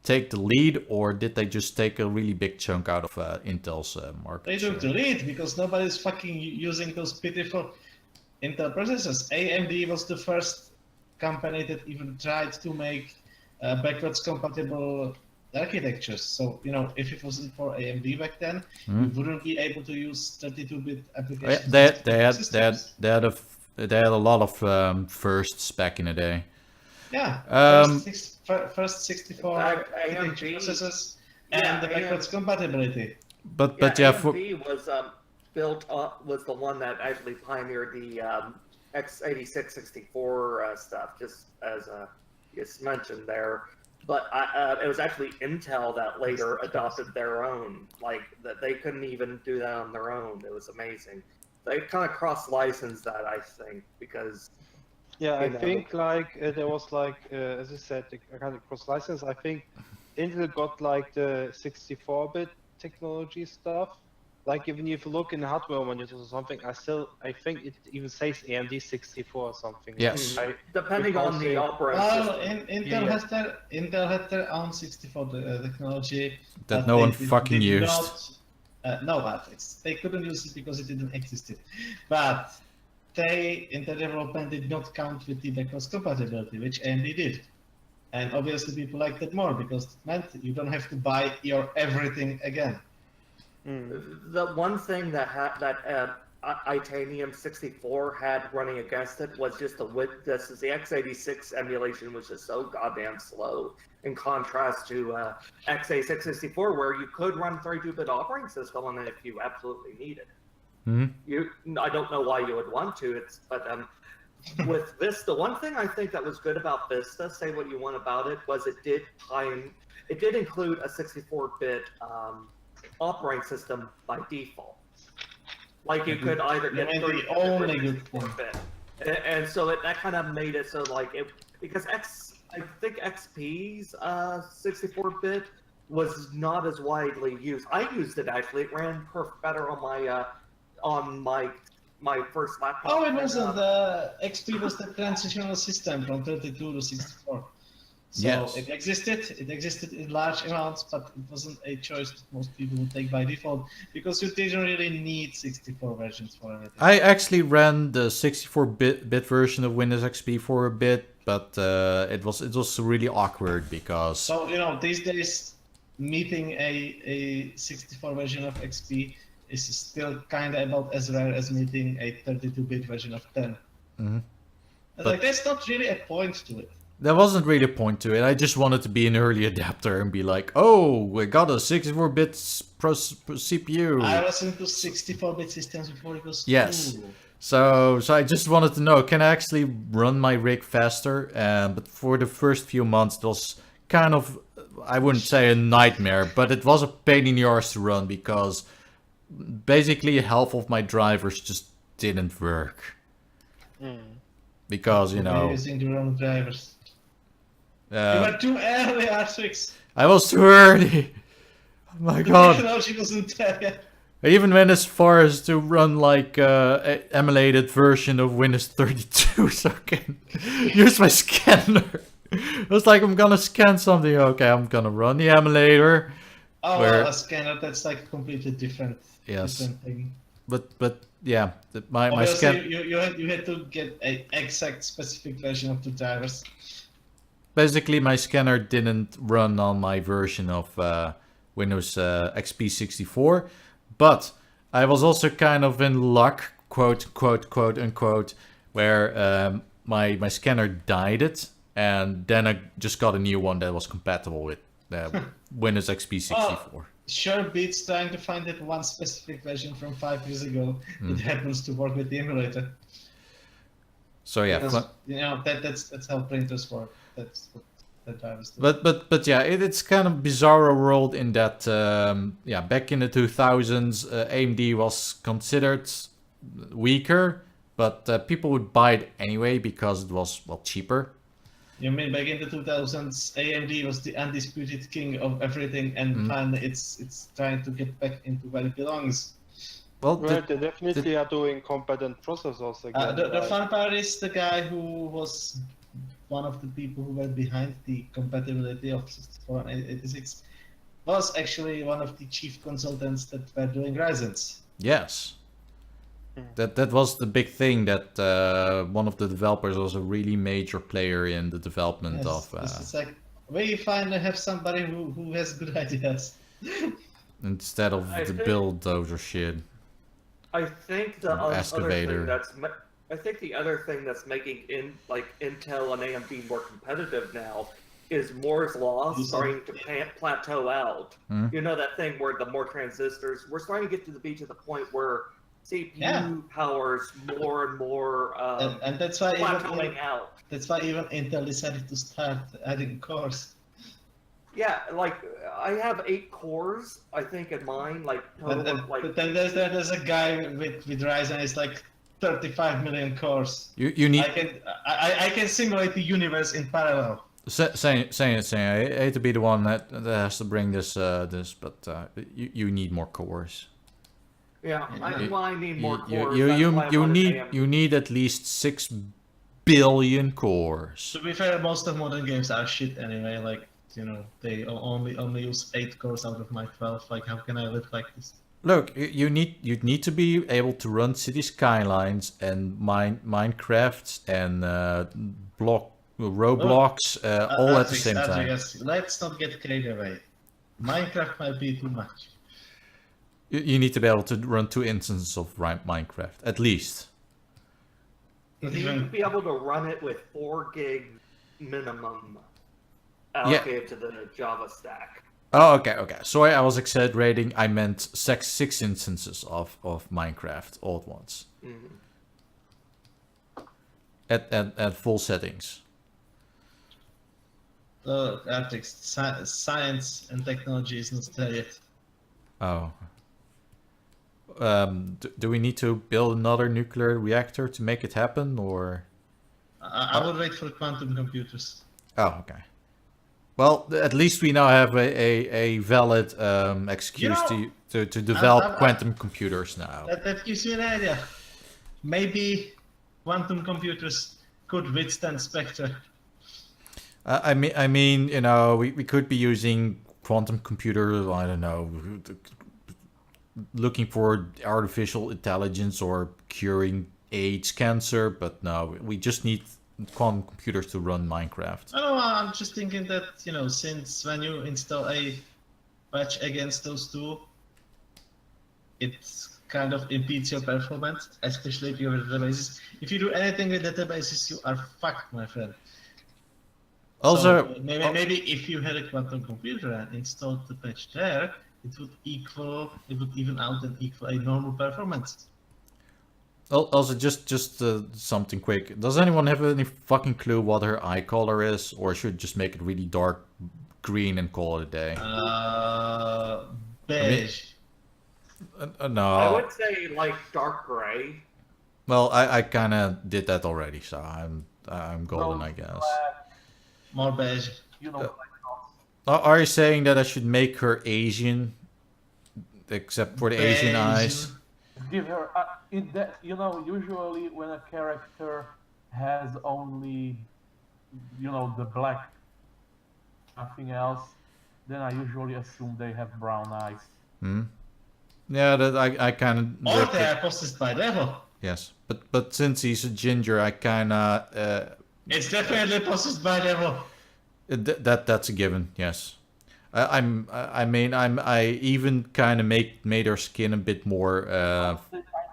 take the lead, or did they just take a really big chunk out of Intel's market They took the lead because nobody's fucking using those pitiful Intel processors. AMD was the first company that even tried to make backwards compatible architectures. So, you know, if it wasn't for AMD back then, you wouldn't be able to use 32-bit applications. They had a lot of firsts back in the day. Yeah, first 64 architecture processors and the backwards compatibility. But AMD was the one that actually pioneered the x86 64 stuff, just as you mentioned there. But it was actually Intel that later adopted their own. Like that, they couldn't even do that on their own. It was amazing. They kind of cross-licensed that, I think, because. Yeah, I think like there was like, as you said, a kind of cross-license. I think Intel got like the 64-bit technology stuff. Like even if you look in hardware monitors or something, I think it even says AMD 64 or something. Yes. Depending on the operating system. Intel had their own 64 technology that no one fucking used. They couldn't use it because it didn't exist. But they, in the development, did not count with the backwards compatibility, which AMD did. And obviously people liked it more because it meant you don't have to buy your everything again. The one thing that Itanium 64 had running against it was just the x86 emulation was just so goddamn slow. In contrast to x86-64, where you could run 32-bit operating system on it if you absolutely needed it. I don't know why you would want to. But with Vista, one thing I think that was good about Vista, say what you want about it, was it did include a 64-bit operating system by default. Like you could either get 34-bit or 64-bit, and so that kind of made it so like it because I think XP's 64-bit was not as widely used. I used it actually; it ran better on my first laptop. Oh, it wasn't. The XP was the transitional system from 32 to 64. So yes. It existed in large amounts, but it wasn't a choice that most people would take by default, because you didn't really need 64 versions for anything. I actually ran the 64-bit version of Windows XP for a bit, but it was really awkward because... So, these days, meeting a 64 version of XP is still kind of about as rare as meeting a 32-bit version of 10. Mm-hmm. Like, there's not really a point to it. There wasn't really a point to it. I just wanted to be an early adapter and be like, oh, we got a 64-bit CPU. I was into 64-bit systems before it was yes. cool. So I just wanted to know, can I actually run my rig faster? But for the first few months, it was kind of, I wouldn't say a nightmare, but it was a pain in the arse to run because basically half of my drivers just didn't work. Because, using the wrong drivers. You were too early, Artrix. I was too early. Oh my god. The technology wasn't there yet. I even went as far as to run like an emulated version of Windows 32 so I can use my scanner. It was like, I'm gonna scan something. Okay, I'm gonna run the emulator. Oh, a scanner, that's like a completely different, different thing. But yeah, my scanner... You had to get an exact specific version of the drivers. Basically, my scanner didn't run on my version of Windows XP 64, but I was also kind of in luck, quote unquote, where my scanner died it, and then I just got a new one that was compatible with Windows XP 64. Sure beats trying to find that one specific version from 5 years ago that happens to work with the emulator. So yeah, because, that's how printers work. That's what that drivers do. But yeah, it's kind of bizarre world in that back in the 2000s, AMD was considered weaker, but people would buy it anyway because it was cheaper. You mean back in the 2000s, AMD was the undisputed king of everything, and finally it's trying to get back into where it belongs. Well, they definitely are doing competent processors again. The fun part is the guy who was one of the people who were behind the compatibility of 64 and 86 was actually one of the chief consultants that were doing Ryzen's. Yes. That was the big thing, that one of the developers was a really major player in the development of... It's like, we finally have somebody who has good ideas. Instead of the bulldozer shit. I think the other thing that's making Intel and AMD more competitive now is Moore's Law starting to plateau out. You know that thing where the more transistors, we're starting to get to the point where CPU powers more and more and that's why plateauing out. That's why even Intel decided to start adding cores. Yeah, like I have 8 cores, I think, in mine. But then there's a guy with Ryzen. It's like 35 million cores. You need. I can simulate the universe in parallel. Saying, I hate to be the one that has to bring this, but you need more cores. Yeah, I need more cores. You need at least 6 billion cores. To be fair, most of modern games are shit anyway. Like, they only use 8 cores out of my 12. Like, how can I live like this? Look, you need to be able to run City Skylines and Minecraft and Roblox all at the same time. Let's not get carried away. Minecraft might be too much. You need to be able to run 2 instances of Minecraft, at least. You need to be able to run it with 4 gig minimum allocated to the Java stack. Oh, okay. Sorry, I was exaggerating. I meant 6 instances of Minecraft all at once. Mm-hmm. At full settings. Artrix, science and technology is not there yet. Oh. Do we need to build another nuclear reactor to make it happen, or? I would wait for quantum computers. Oh, okay. Well, at least we now have a valid excuse to develop quantum computers now. That gives you an idea. Maybe quantum computers could withstand Spectre. I mean, you know, we could be using quantum computers. I don't know, looking for artificial intelligence or curing AIDS, cancer, but no, we just need quantum computers to run Minecraft. I don't know, I'm just thinking that, you know, since when you install a patch against those two, it kind of impedes your performance, especially if you have databases. If you do anything with databases, you are fucked, my friend. Also, so maybe if you had a quantum computer and installed the patch there, it would even out and equal a normal performance. Also, just something quick. Does anyone have any fucking clue what her eye color is, or should just make it really dark green and call it a day? Beige. No. I would say like dark gray. Well, I kind of did that already, so I'm golden, I guess. More beige. You know, Are you saying that I should make her Asian, except for the Asian eyes? give her you know, usually when a character has only, you know, the black, nothing else, then I usually assume they have brown eyes. Yeah, that I kind of. Or they are possessed by devil. Yes, but since he's a ginger, I kind of. It's definitely possessed by devil. That's a given. Yes. I even kind of made her skin a bit more. I'm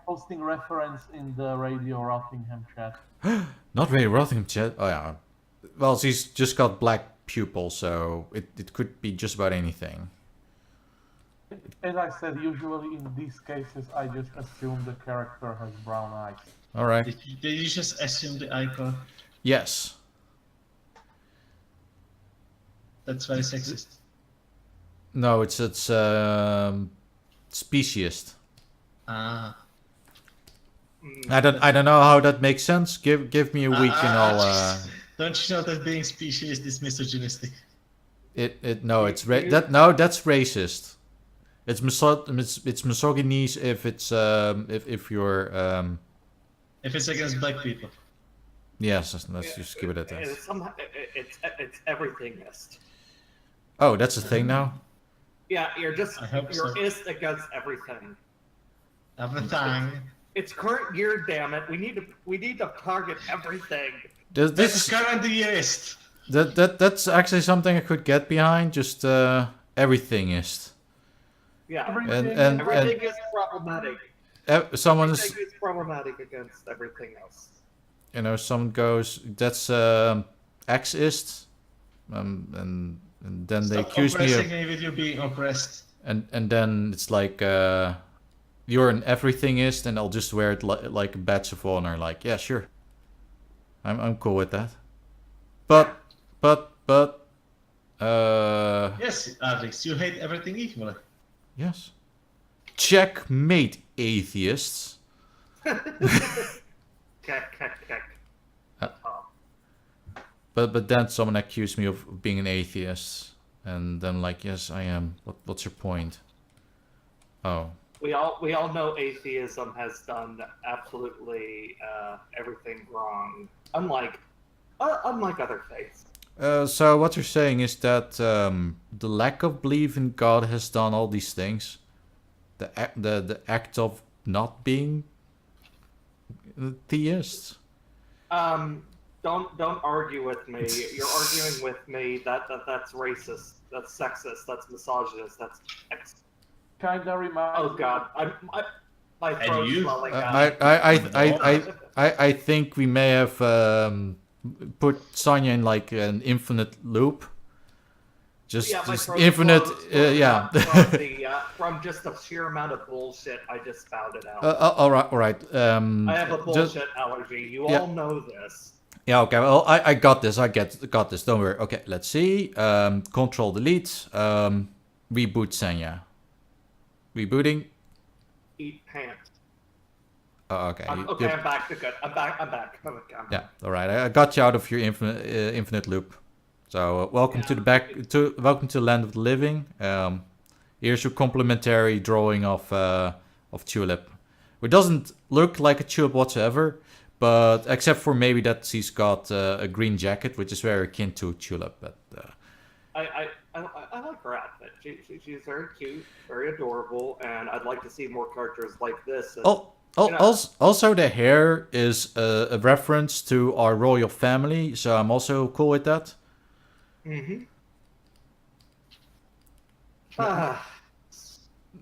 posting reference in the Radio Rothingham chat. Not Radio Rothingham chat. Oh yeah. Well, she's just got black pupils, so it could be just about anything. As I said, usually in these cases, I just assume the character has brown eyes. All right. Did you just assume the icon? Yes. That's very sexist. No, it's speciesist. Ah. I don't know how that makes sense. Give me a week and I'll. Don't you know that being speciesist is misogynistic? That's racist. It's misogynist if it's if you're if it's against black people. Yes, let's just give it at that. It's everythingist. Oh, that's a thing now? Yeah, you're so. ist against everything. Everything. It's current year, damn it. We need to target everything. This is current yearist. That's actually something I could get behind. Just everythingist. Yeah, Everything is problematic. Someone Everything is problematic against everything else. You know, someone goes, that's Xist, and then they accuse me of with you being oppressed. And then it's like you're an everythingist, and I'll just wear it like a badge of honor. Like, yeah, sure, I'm cool with that. But yes, Artrix, you hate everything equally. Yes. Checkmate, atheists. But then someone accused me of being an atheist, and then like, yes, I am. What's your point? Oh. We all know atheism has done absolutely everything wrong, unlike other faiths. So what you're saying is that the lack of belief in God has done all these things. The act of not being theists. Don't argue with me. You're arguing with me. That's racist. That's sexist. That's misogynist. That's kind of reminds. Oh God, my throat's you? swelling now. I think we may have put Sanya in like an infinite loop. Just my throat's infinite, swelling yeah. from just the sheer amount of bullshit I just spouted out. All right. I have a bullshit allergy. You all know this. Yeah, okay. Well, I got this. Got this. Don't worry. Okay, let's see. Control delete. Reboot Sanya. Rebooting. Eat pants. Oh, okay. I'm back to good. I'm back. Okay. Yeah. All right. I got you out of your infinite loop. So welcome to the land of the living. Here's your complimentary drawing of Tulip. It doesn't look like a tulip whatsoever, but except for maybe that she's got a green jacket, which is very akin to Tulip. But I like her outfit. She's very cute, very adorable, and I'd like to see more characters like this. And, also, the hair is a reference to our royal family, so I'm also cool with that.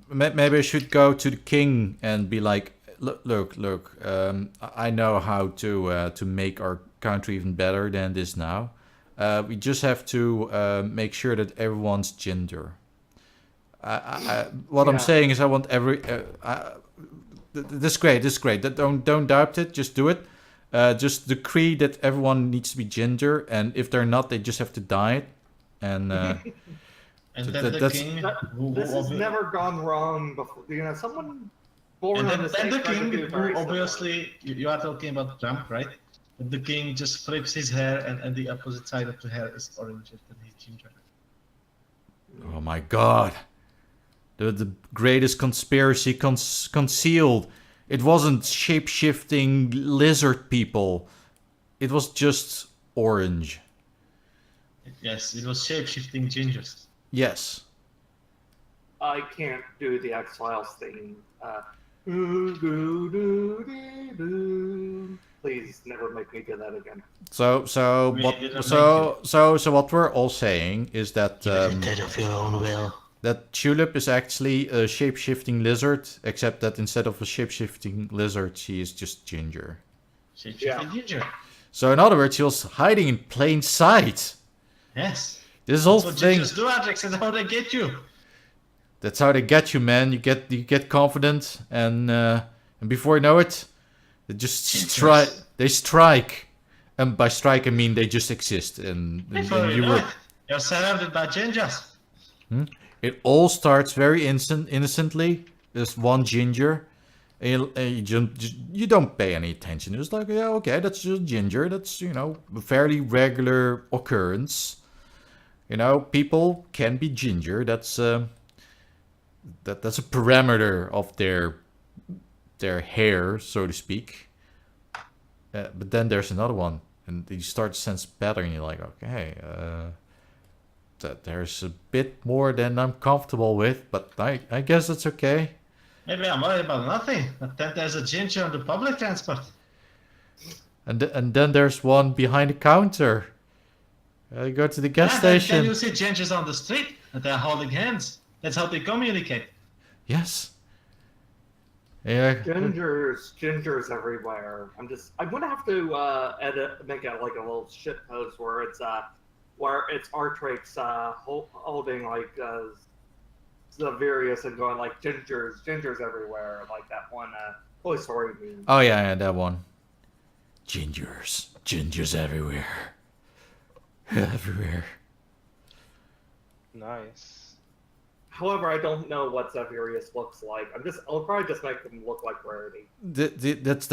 Maybe I should go to the king and be like, look. I know how to make our country even better than this now. We just have to make sure that everyone's gender. What I'm saying is, I want every. This is great. Don't doubt it. Just do it. Just decree that everyone needs to be ginger, and if they're not, they just have to die. And and the king, this has never gone wrong before. You know, someone born on this. And the king, who obviously you are talking about Trump, right? But the king just flips his hair, and the opposite side of the hair is orange, and he's ginger. Oh my God! The greatest conspiracy concealed. It wasn't shape-shifting lizard people. It was just orange. Yes, it was shape-shifting gingers. Yes. I can't do the X-Files thing. Please never make me do that again. So what we're all saying is that Dead of your own will. that Tulip is actually a shape-shifting lizard, except that instead of a shape-shifting lizard, she is just ginger. Shape-shifting ginger. So in other words, she was hiding in plain sight. Yes. This whole That's what thing. gingers do, Artrix. That's how they get you. That's how they get you, man. You get confident, and before you know it, they just strike. They strike, and by strike I mean they just exist. And You're surrounded by gingers. It all starts very innocently. There's one ginger, and you don't pay any attention. It's like, yeah, okay, that's just ginger. That's a fairly regular occurrence. People can be ginger. That's that's a parameter of their hair, so to speak. But then there's another one, and you start to sense pattern. You're like, okay, that there's a bit more than I'm comfortable with, but I guess it's okay. Maybe I'm worried about nothing, but then there's a ginger on the public transport. And then there's one behind the counter. You go to the gas station. Then you see gingers on the street, and they're holding hands. That's how they communicate. Yes. Yeah. Gingers everywhere. I'm gonna have to make it like a little shit post where it's Artrix holding like Xaverius and going like gingers everywhere, like that one Toy Story meme. Oh yeah, that one. Gingers everywhere. Everywhere. Nice. However, I don't know what Xaverius looks like. I'll probably just make him look like Rarity. That's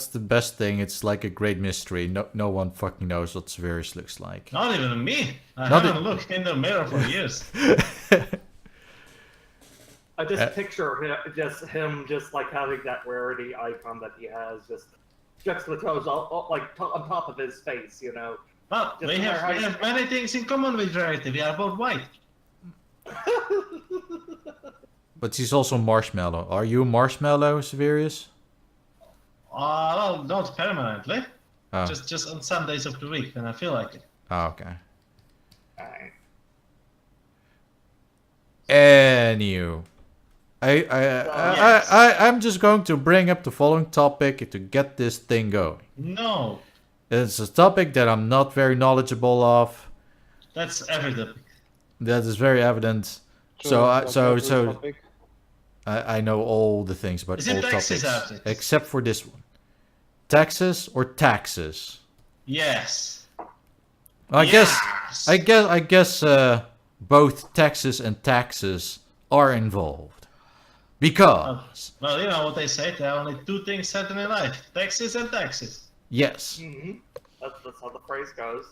the best thing. It's like a great mystery. No one fucking knows what Xaverius looks like. Not even me. I haven't looked in the mirror for years. I just picture him just like having that Rarity icon that he has, just juxtaposed like on top of his face, Well, we have many things in common with Rarity. We are both white. But he's also marshmallow. Are you marshmallow, Xaverius? Well, not permanently. Oh. Just on some days of the week when I feel like it. Oh, okay. Alright. Anywho. I'm just going to bring up the following topic to get this thing going. No. It's a topic that I'm not very knowledgeable of. That's evident. That is very evident. Sure, So I know all the things about Is all it taxes, topics Artrix? except for this one. Taxes or taxes? Yes. I Yes. guess both taxes and taxes are involved. Because Well, you know what they say, there are only two things certain in life. Taxes and taxes. yes. Mm-hmm. That's how the phrase goes.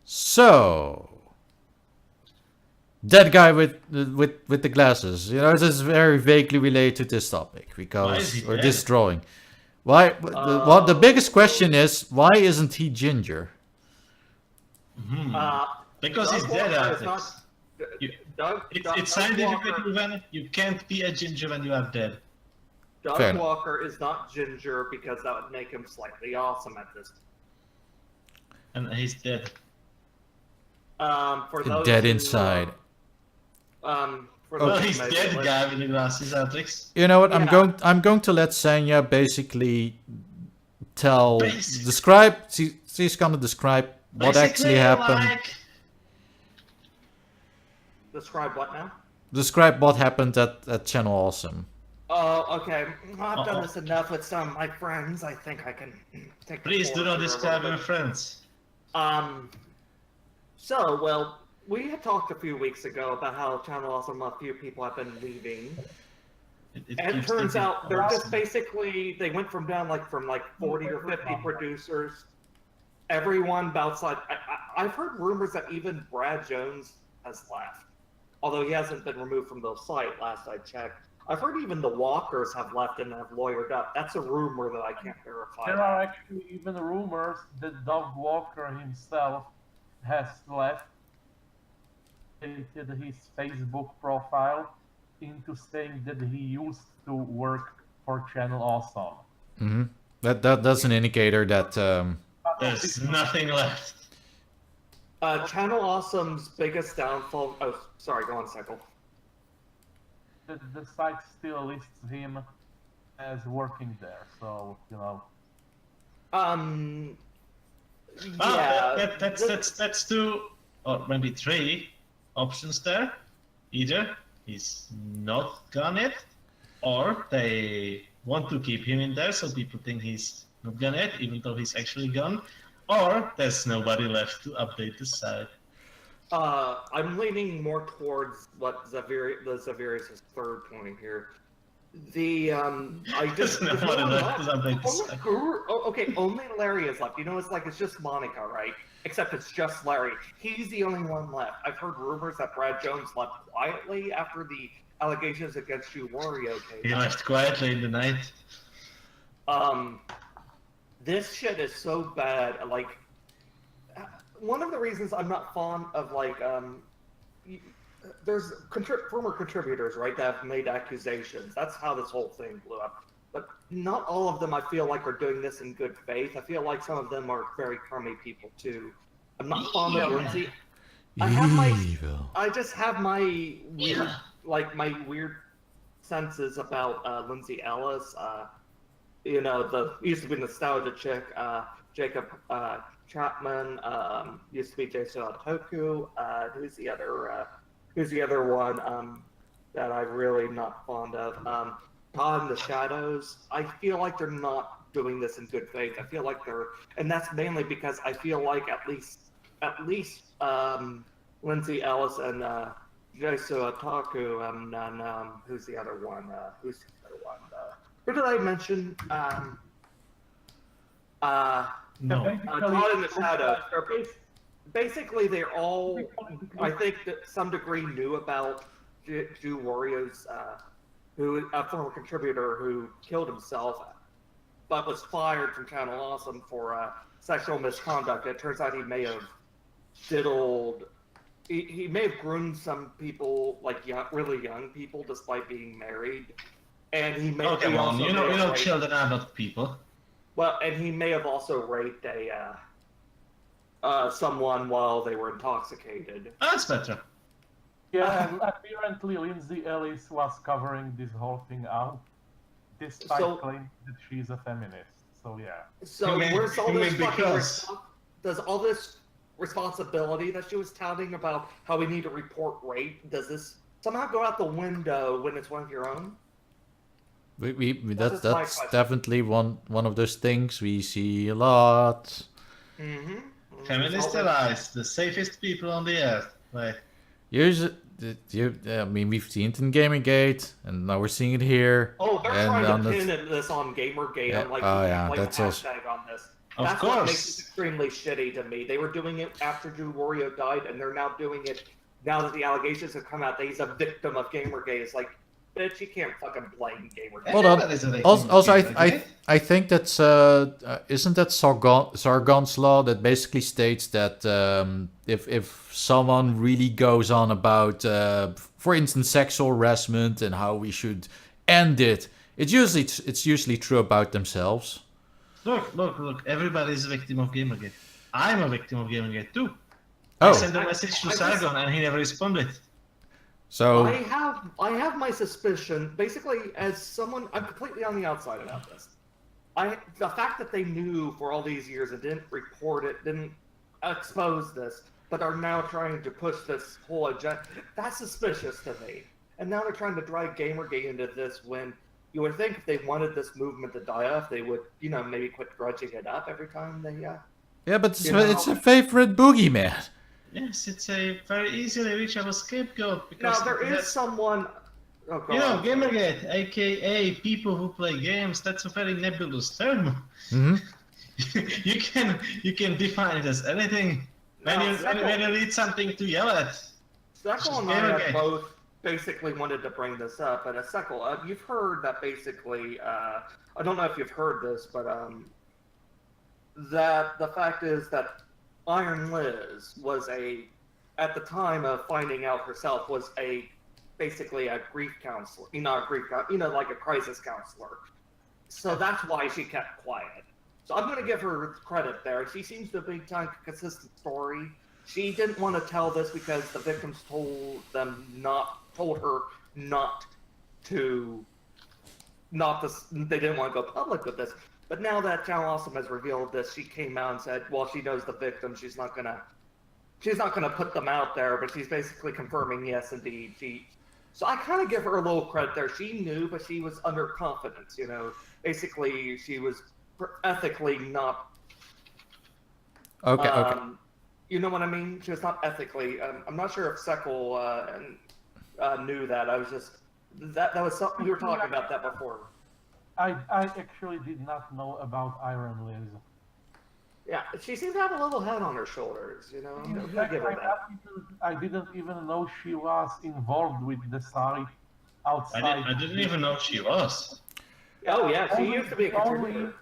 So that guy with the glasses, this is very vaguely related to this topic Why is he dead? this drawing. Why? The biggest question is why isn't he ginger? Because he's Doug dead, Walker is Artrix. not- You- Doug, It's Doug scientifically Walker- proven you can't be a ginger when you are dead. Fair Doug enough. Walker is not ginger because that would make him slightly awesome at this. And he's dead. For those Dead who, inside. For Well, those who he's may be dead, listening- guy with the glasses, Artrix. You know what? Yeah. I'm going to let Sanya basically Basically. describe. She's gonna describe what actually happened. Like... Describe what now? Describe what happened at Channel Awesome. Oh, okay. I've done Uh-oh. this enough with some of my friends. I think I can take. the Please do floor not here a describe little your bit. friends. So, well, we had talked a few weeks ago about how Channel Awesome, a few people have been leaving. And it turns out they're just basically, they went from 40 or 50 producers. Everyone outside, I've heard rumors that even Brad Jones has left. Although he hasn't been removed from the site, last I checked. I've heard even the Walkers have left and have lawyered up. That's a rumor that I can't verify. There are actually even rumors that Doug Walker himself has left, updated his Facebook profile into saying that he used to work for Channel Awesome. Hmm. That's an indicator that There's nothing left. Channel Awesome's biggest downfall. Oh, sorry, go on, Sekele. The site still lists him as working there, so Yeah. That's two or maybe three options there. Either he's not gone yet, or they want to keep him in there so people think he's not gone yet, even though he's actually gone, or there's nobody left to update the site. I'm leaning more towards what Xaverius' third point here. I just There's nobody left to update the site. okay, only Larry is left. It's just Monica, right? Except it's just Larry. He's the only one left. I've heard rumors that Brad Jones left quietly after the allegations against you, Wario came He out. left quietly in the night. This shit is so bad. Like, one of the reasons I'm not fond of there's former contributors, right, that have made accusations. That's how this whole thing blew up. But not all of them, I feel like, are doing this in good faith. I feel like some of them are very crummy people too. I'm not fond of Lindsay. I just have my weird, my weird senses about Lindsay Ellis. Used to be Nostalgia Chick, Jacob Chapman, used to be Jason Otoku. Who's the other one that I'm really not fond of? Todd in the Shadows. I feel like they're not doing this in good faith. I feel like and that's mainly because I feel like at least Lindsay Ellis and Jason Otaku, who's the other one? Who did I mention? No. Todd in the Shadows. Basically, they're all, I think, that some degree knew about Jew Warriors, a former contributor who killed himself, but was fired from Channel Awesome for sexual misconduct. It turns out he may have diddled. He may have groomed some people, really young people, despite being married. And he may. Oh, come on! You know, raped, children are not people. Well, and he may have also raped someone while they were intoxicated. That's better. Yeah, and apparently Lindsay Ellis was covering this whole thing out, despite claiming that she's a feminist. So yeah. So where's all this fucking does all this responsibility that she was touting about how we need to report rape, does this somehow go out the window when it's one of your own? That's definitely one of those things we see a lot. Feminist allies, the safest people on the earth. Like, I mean, we've seen it in Gamergate, and now we're seeing it here. Oh, they're trying to pin this on Gamergate. Yeah. I'm like, that's a hashtag on this. That's what makes it extremely shitty to me. They were doing it after Drew Wario died, and they're now doing it now that the allegations have come out that he's a victim of Gamergate. It's like, bitch, you can't fucking blame Gamergate. Hold on. Also, I think that's isn't that Sargon's law that basically states that if someone really goes on about, for instance, sexual harassment and how we should end it, it's usually true about themselves. Look! Everybody's a victim of Gamergate. I'm a victim of Gamergate too. Oh. I sent a message to Sargon and he never responded. So I have my suspicion. Basically, as someone, I'm completely on the outside about this. The fact that they knew for all these years and didn't report it, didn't expose this, but are now trying to push this whole agenda, that's suspicious to me. And now they're trying to drag Gamergate into this when you would think if they wanted this movement to die off, they would, maybe quit grudging it up every time they. Yeah, but it's a favorite boogeyman. Yes, it's a very easily reachable scapegoat. Because now, there is someone... Oh, Gamergate, aka people who play games, that's a very nebulous term. Mm-hmm. you can define it as anything. When you need something to yell at. Sekele and I have both basically wanted to bring this up, but Sekele, you've heard that basically, I don't know if you've heard this, but that the fact is that Iron Liz was at the time of finding out herself, was basically a grief counselor. Like a crisis counselor. So that's why she kept quiet. So I'm going to give her credit there. She seems to be telling a consistent story. She didn't want to tell this because the victims told her not to, they didn't want to go public with this. But now that Channel Awesome has revealed this, she came out and said, well, she knows the victim. She's not gonna put them out there, but she's basically confirming, yes, indeed. So I kind of give her a little credit there. She knew, but she was under confidence, Basically, she was ethically not... Okay. You know what I mean? She was not ethically... I'm not sure if Sekele knew that. I was just... That was something... We were talking about that before. I actually did not know about Iron Liz. Yeah, she seems to have a little head on her shoulders, In fact, I didn't even know she was involved with the site outside. I didn't even know she was. Oh yeah, she used to be a contributor.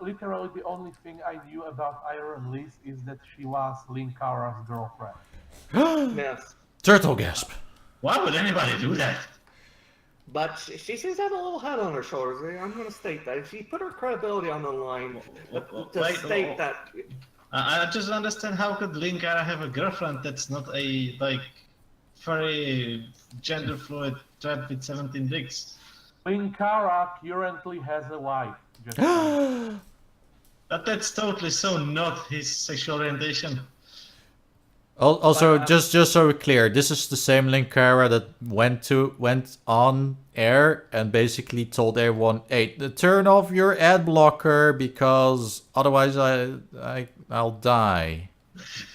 Literally, the only thing I knew about Iron Liz is that she was Linkara's girlfriend. Yes. Turtle gasp. Why would anybody do that? But she seems to have a little head on her shoulders. I'm going to state that. She put her credibility on the line to state that... I just understand how could Linkara have a girlfriend that's not a, very gender fluid trap with 17 dicks. Linkara currently has a wife. But that's totally so not his sexual orientation. Also, just so we're clear, this is the same Linkara that went on air and basically told everyone, "Hey, turn off your ad blocker because otherwise I'll die."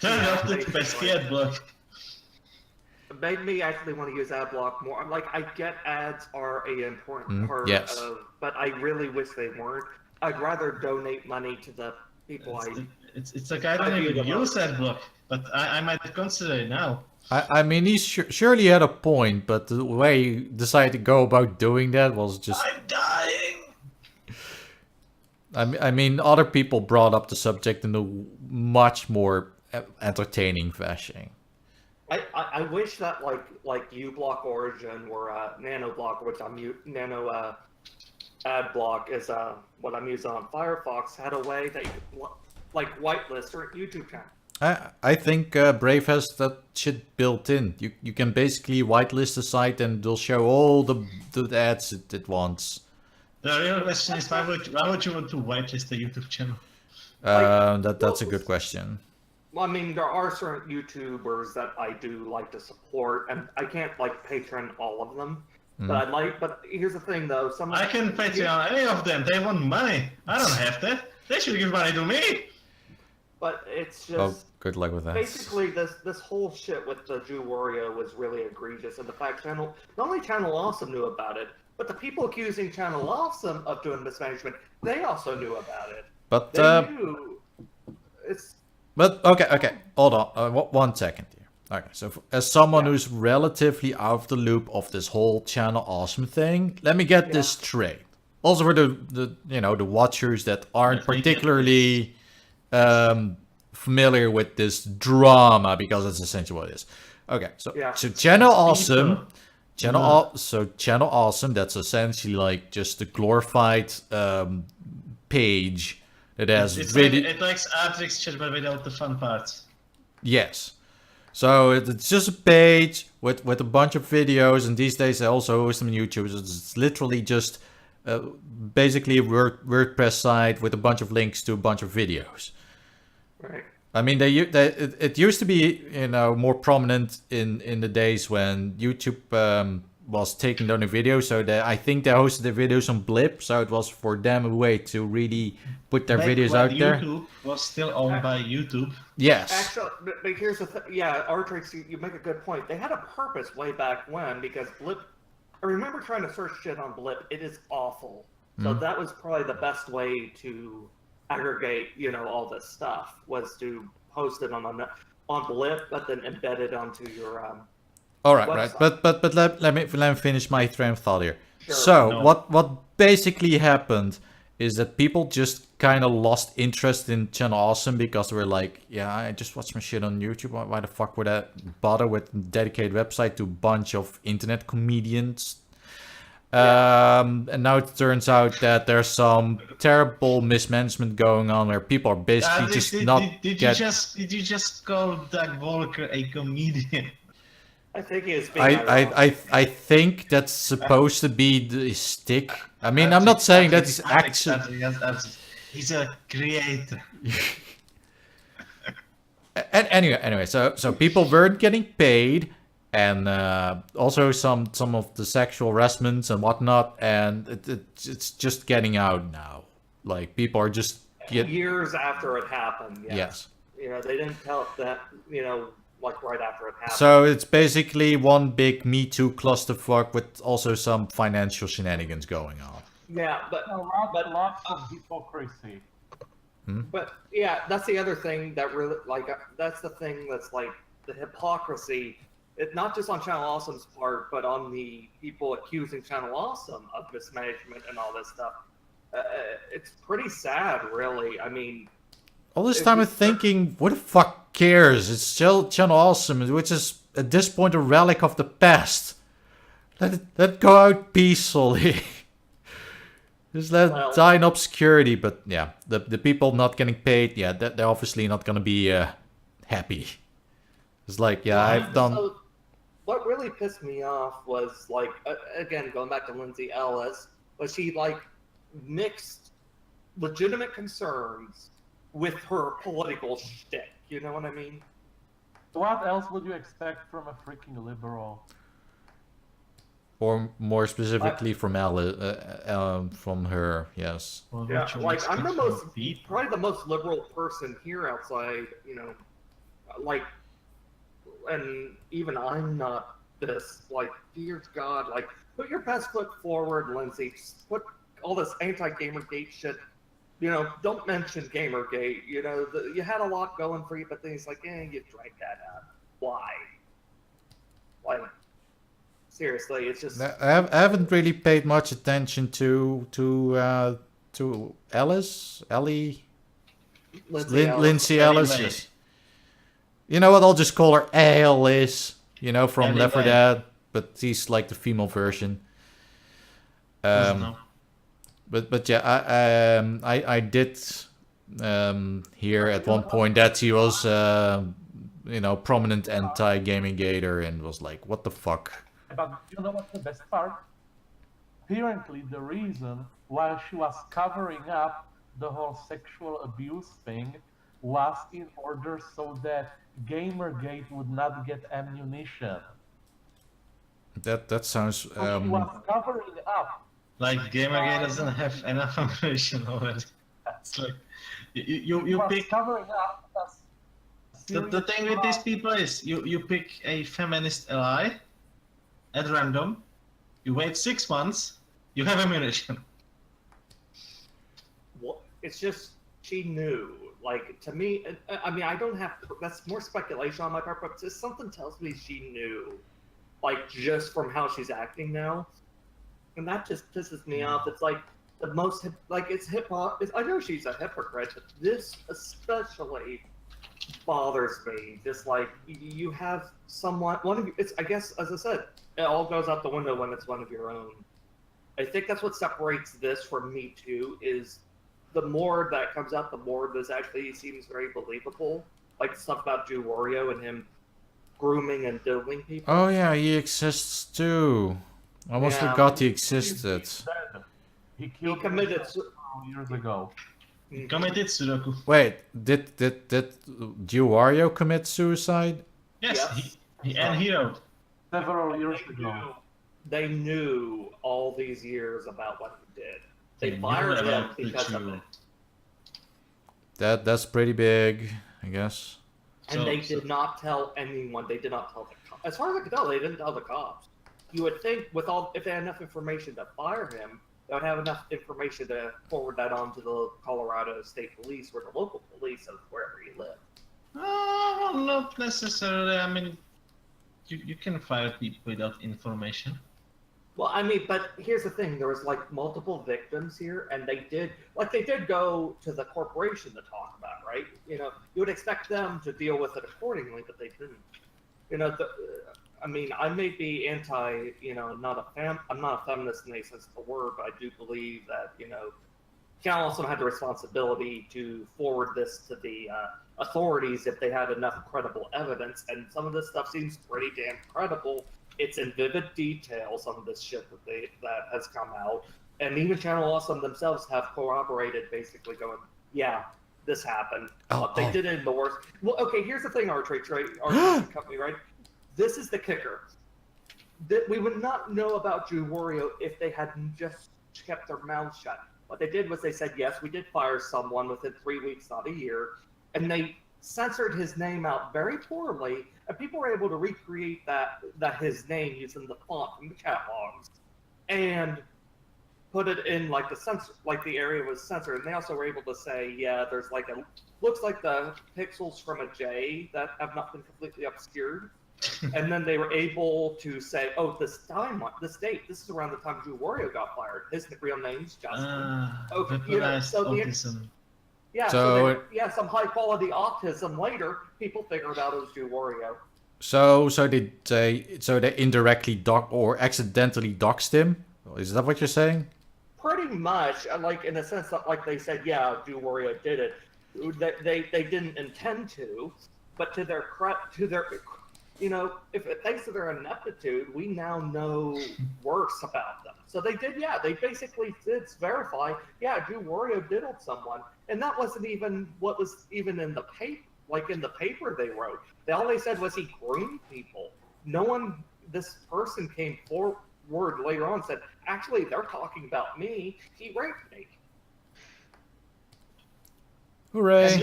Turn off the pesky ad block. It made me actually want to use ad block more. I get ads are an important part of, but I really wish they weren't. I'd rather donate money to the people It's like I don't even use ad block. But I might consider it now. I mean, he surely had a point, but the way he decided to go about doing that was just... I'm dying! I mean, other people brought up the subject in a much more entertaining fashion. I wish that like uBlock Origin or NanoBlock, which Nano AdBlock is what I'm using on Firefox, had a way that you could whitelist or YouTube channel. I think Brave has that shit built in. You can basically whitelist the site and it'll show all the ads it wants. The real question is why would you want to whitelist the YouTube channel? That's a good question. Well, I mean, there are certain YouTubers that I do like to support, and I can't like patron all of them. But here's the thing, though. I can Patreon any of them. They want money. I don't have that. They should give money to me. But it's just good luck with that. basically this whole shit with the Jew Wario was really egregious, and the fact not only Channel Awesome knew about it, but the people accusing Channel Awesome of doing mismanagement, they also knew about it. But they knew. But okay, hold on, 1 second here. Okay, so as someone who's relatively out of the loop of this whole Channel Awesome thing, let me get this straight. Also for the watchers that aren't particularly familiar with this drama, because that's essentially what it is. Okay, so Channel Awesome, Channel Awesome, that's essentially like just a glorified page that has it likes Artrix shit, but without the fun parts. Yes. So it's just a page with a bunch of videos, and these days I also host them on YouTube. So it's literally just basically a WordPress site with a bunch of links to a bunch of videos. Right. I mean, it used to be more prominent in the days when YouTube was taking down the videos. So I think they hosted the videos on Blip, so it was for them a way to really put their videos out there. YouTube was still owned by YouTube. Yes. Actually, but here's the thing. Yeah, Artrix, you make a good point. They had a purpose way back when, because Blip. I remember trying to search shit on Blip. It is awful. So that was probably the best way to aggregate, all this stuff, was to post it on Blip, but then embed it onto your all right, website. right, but let me finish my train of thought here. Sure. So what basically happened is that people just kind of lost interest in Channel Awesome because they were like, yeah, I just watch my shit on YouTube. Why the fuck would I bother with a dedicated website to a bunch of internet comedians? And now it turns out that there's some terrible mismanagement going on where people are basically Did you just call Doug Walker a comedian? I think he is being I think that's supposed to be the stick. I mean, I'm not saying that he's actually... He's a creator. Anyway, so people weren't getting paid, and also some of the sexual harassments and whatnot, and it's just getting out now. Like, people are just... Years after it happened, yes. They didn't tell us that, like right after it happened. So it's basically one big Me Too clusterfuck with also some financial shenanigans going on. Yeah, but lots of hypocrisy. But yeah, that's the other thing that really that's the thing that's like the hypocrisy. It not just on Channel Awesome's part, but on the people accusing Channel Awesome of mismanagement and all this stuff. It's pretty sad, really. I mean, all this time I'm thinking, what the fuck cares? It's still Channel Awesome, which is at this point a relic of the past. Let it go out peacefully. Just let it die in obscurity. But yeah, the people not getting paid, yeah, they're obviously not gonna be happy. It's like, yeah, I've done... So what really pissed me off was, like, again, going back to Lindsay Ellis, was she, like, mixed legitimate concerns with her political shtick. You know what I mean? What else would you expect from a freaking liberal? Or more specifically from from her, yes. Well, yeah, like, I'm probably the most liberal person here outside, like, and even I'm not this, like, dear God, like, put your best foot forward, Lindsay. Just put all this anti-Gamergate shit. Don't mention Gamergate. You had a lot going for you, but then he's like, you drank that out. Why? Like, seriously, it's just... I haven't really paid much attention to Ellie? Lindsay Ellis. Yes. You know what, I'll just call her Alice, from Left 4 Dead, but she's like the female version. But yeah, I did here at one point that he was, prominent anti-gaming gator and was like, what the fuck? But you know what's the best part? Apparently, the reason why she was covering up the whole sexual abuse thing was in order so that Gamergate would not get ammunition. That sounds. So she was covering up. Like Gamergate doesn't have enough ammunition already. It's like you pick. Covering up The thing with these people is you pick a feminist ally at random. You wait 6 months. You have ammunition. Well, it's just she knew. Like, to me, I mean, I don't have. That's more speculation on my part, but just something tells me she knew. Like, just from how she's acting now. And that just pisses me off. It's like the most, like, it's I know she's a hypocrite, but this especially bothers me. Just like, you have someone, one of you, it's, I guess, as I said, it all goes out the window when it's one of your own. I think that's what separates this from Me Too, is the more that comes out, the more this actually seems very believable. Like, stuff about Jew Wario and him grooming and diddling people. Oh yeah, he exists too. I almost forgot he existed. He committed years ago. Committed Sudoku. Wait, did Jew Wario commit suicide? Yes. He and Hero. Several years ago. They knew all these years about what he did. They fired him because of it. That's pretty big, I guess. And they did not tell anyone. They did not tell the cops. As far as I can tell, they didn't tell the cops. You would think, if they had enough information to fire him, they would have enough information to forward that on to the Colorado State Police or the local police of wherever he lived. Not necessarily. I mean, you can fire people without information. Well, I mean, but here's the thing. There was, like, multiple victims here, and they did go to the corporation to talk about it, right? You know, you would expect them to deal with it accordingly, but they didn't. You know, I mean, I may be I'm not a feminist in the sense of the word, but I do believe that, Cal also had the responsibility to forward this to the authorities if they had enough credible evidence, and some of this stuff seems pretty damn credible. It's in vivid detail, some of this shit that has come out, and even Channel Awesome themselves have corroborated, basically going, yeah, this happened. They did it in the worst. Well, okay, here's the thing, Artrix, right? Artrix company, right? This is the kicker. That we would not know about Jew Wario if they had just kept their mouths shut. What they did was they said, yes, we did fire someone within 3 weeks, not a year, and they censored his name out very poorly, and people were able to recreate that his name using the font from the chat logs, and put it in like the area was censored. And they also were able to say, yeah, there's like looks like the pixels from a J that have not been completely obscured. And then they were able to say, oh, this date, this is around the time Jew Wario got fired. His real name's Justin. Autism. Yeah, some high quality autism later, people figured out it was Jew Wario. So they indirectly or accidentally doxed him? Is that what you're saying? Pretty much, like in a sense that, like they said, yeah, Jew Wario did it. They didn't intend to, but to their thanks to their ineptitude, we now know worse about them. So they did, they basically did verify, Jew Wario diddled someone, and that wasn't even what was even in the paper. Like in the paper they wrote, all they said was he groomed people. This person came forward later on and said, actually, they're talking about me. He raped me. Hooray!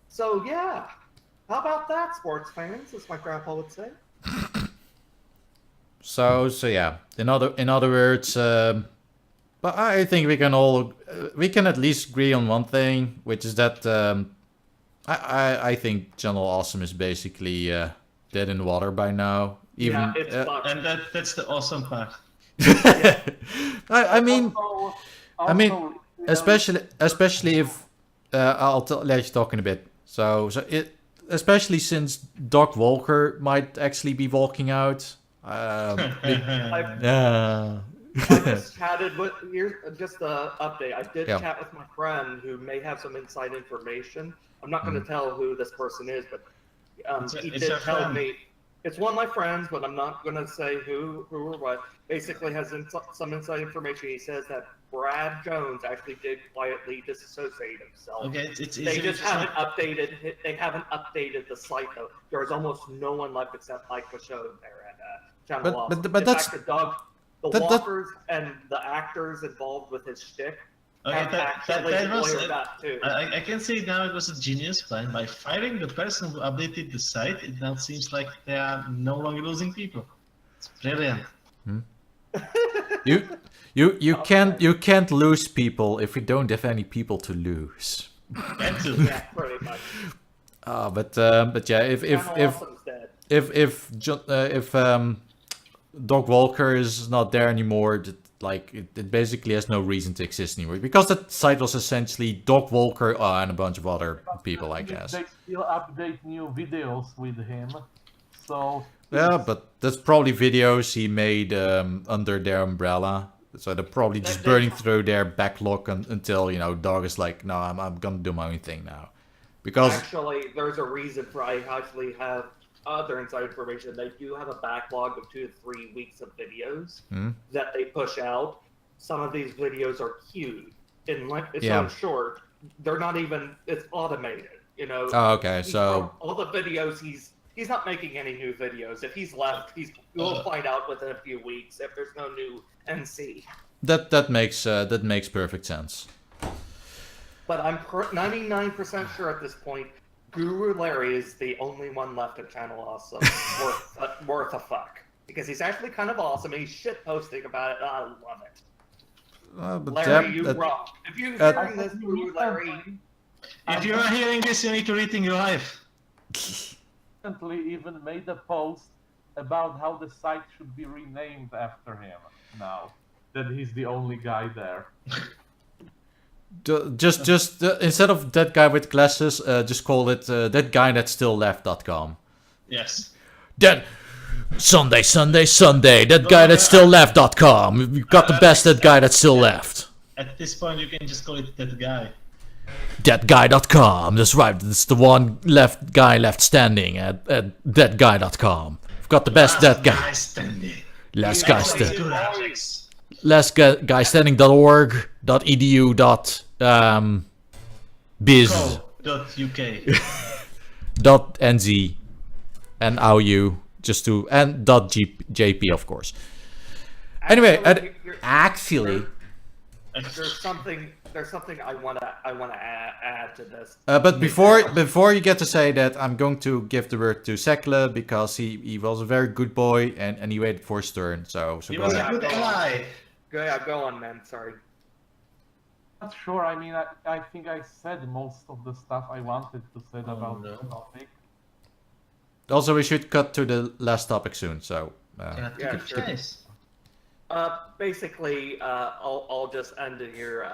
So yeah. How about that, sports fans, as my grandpa would say? So yeah. In other words, but I think we can at least agree on one thing, which is that I think Channel Awesome is basically dead in the water by now. Even and that's the awesome part. I mean, especially if I'll let you talk in a bit. So it. Especially since Doc Walker might actually be walking out. I just chatted with, here's just an update. I did Yeah. chat with my friend who may have some inside information. I'm not going to tell who this person is, but he it's did a tell friend. me. It's one of my friends, but I'm not going to say who or what. Basically has some inside information. He says that Brad Jones actually did quietly disassociate himself. Okay, it's They easy just to haven't updated. They haven't updated the site though. There's almost no one left except Mike Michaud there at Channel Awesome. but In that's- fact, the walkers and the actors involved with his shtick have actually that was lawyered up too. I can say now it was a genius plan. By firing the person who updated the site, it now seems like they are no longer losing people. It's brilliant. You can't lose people if you don't have any people to lose. And to Yeah, pretty much. But yeah, if Channel Awesome's dead. if Doc Walker is not there anymore, it basically has no reason to exist anymore, because that site was essentially Doc Walker and a bunch of other people, I guess. They still update new videos with him, so Yeah, but that's probably videos he made under their umbrella. So they're probably just burning through their backlog until, Dog is like, no, I'm gonna do my own thing now. Because Actually, there's a reason for I actually have other inside information. They do have a backlog of 2 to 3 weeks of videos that they push out. Some of these videos are queued. It's so short. They're not even. It's automated. Oh, okay, so all the videos he's not making any new videos. If he's left, we'll find out within a few weeks if there's no new NC. that makes perfect sense. But I'm 99% sure at this point, Guru Larry is the only one left at Channel Awesome worth a fuck. Because he's actually kind of awesome and he's shit posting about it. And I love it. But Larry, you rock. If you're hearing this, Guru Larry, if you are hearing this, you need to rethink your life. recently even made a post about how the site should be renamed after him now that he's the only guy there. Just instead of that guy with glasses, just call it that guy that's still left.com. Yes. That Sunday, that guy that's still left.com. You got the best that guy that's still left. At this point, you can just call it that guy. Thatguy.com. That's right. That's the one guy left standing at thatguy.com. We've got the best that guy. Last guy standing. Last guy standing.org.edu. Biz. .uk. .nz. And .au. And .jp, of course. Anyway, actually. There's something I wanna add to this. But before you get to say that, I'm going to give the word to Sekele, because he was a very good boy and he waited for his turn. So He go was ahead. a good guy. Go on, man. Sorry. Not sure. I mean, I think I said most of the stuff I wanted to say about the topic. Also, we should cut to the last topic soon. So Yeah, sure. Nice. Basically, I'll just end it here.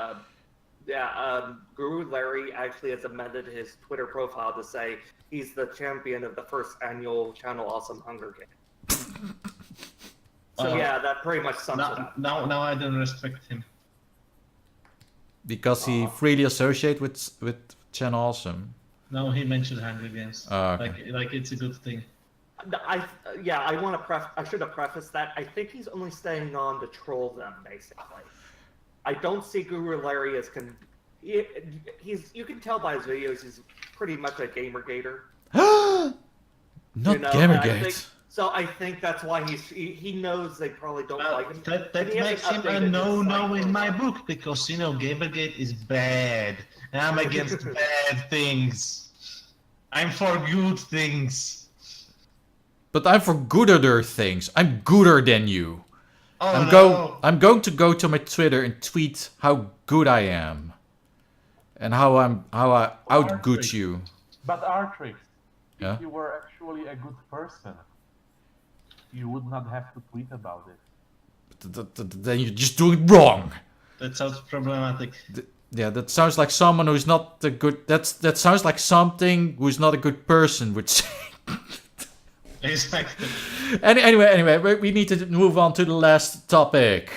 Guru Larry actually has amended his Twitter profile to say he's the champion of the first annual Channel Awesome Hunger Games. So yeah, that pretty much sums it up. Now I don't respect him. because he freely associates with Channel Awesome. No, he mentioned Hunger Games. Oh, okay. Like it's a good thing. I should have prefaced that. I think he's only staying on to troll them, basically. I don't see Guru Larry as you can tell by his videos he's pretty much a gamergator. Not Gamergate. So I think that's why he knows they probably don't like him. That And he makes hasn't him a updated his no-no site in my profile. book, because Gamergate is bad. And I'm against bad things. I'm for good things. But I'm for gooder things. I'm gooder than you. Oh, I'm going to go to my Twitter and tweet how good I am, and how I outgood you. But Artrix, Yeah? if you were actually a good person, you would not have to tweet about it. Then you're just doing it wrong. That sounds problematic. Yeah, that sounds like someone who's not a good. That sounds like something who's not a good person would say. Exactly. Anyway, we need to move on to the last topic.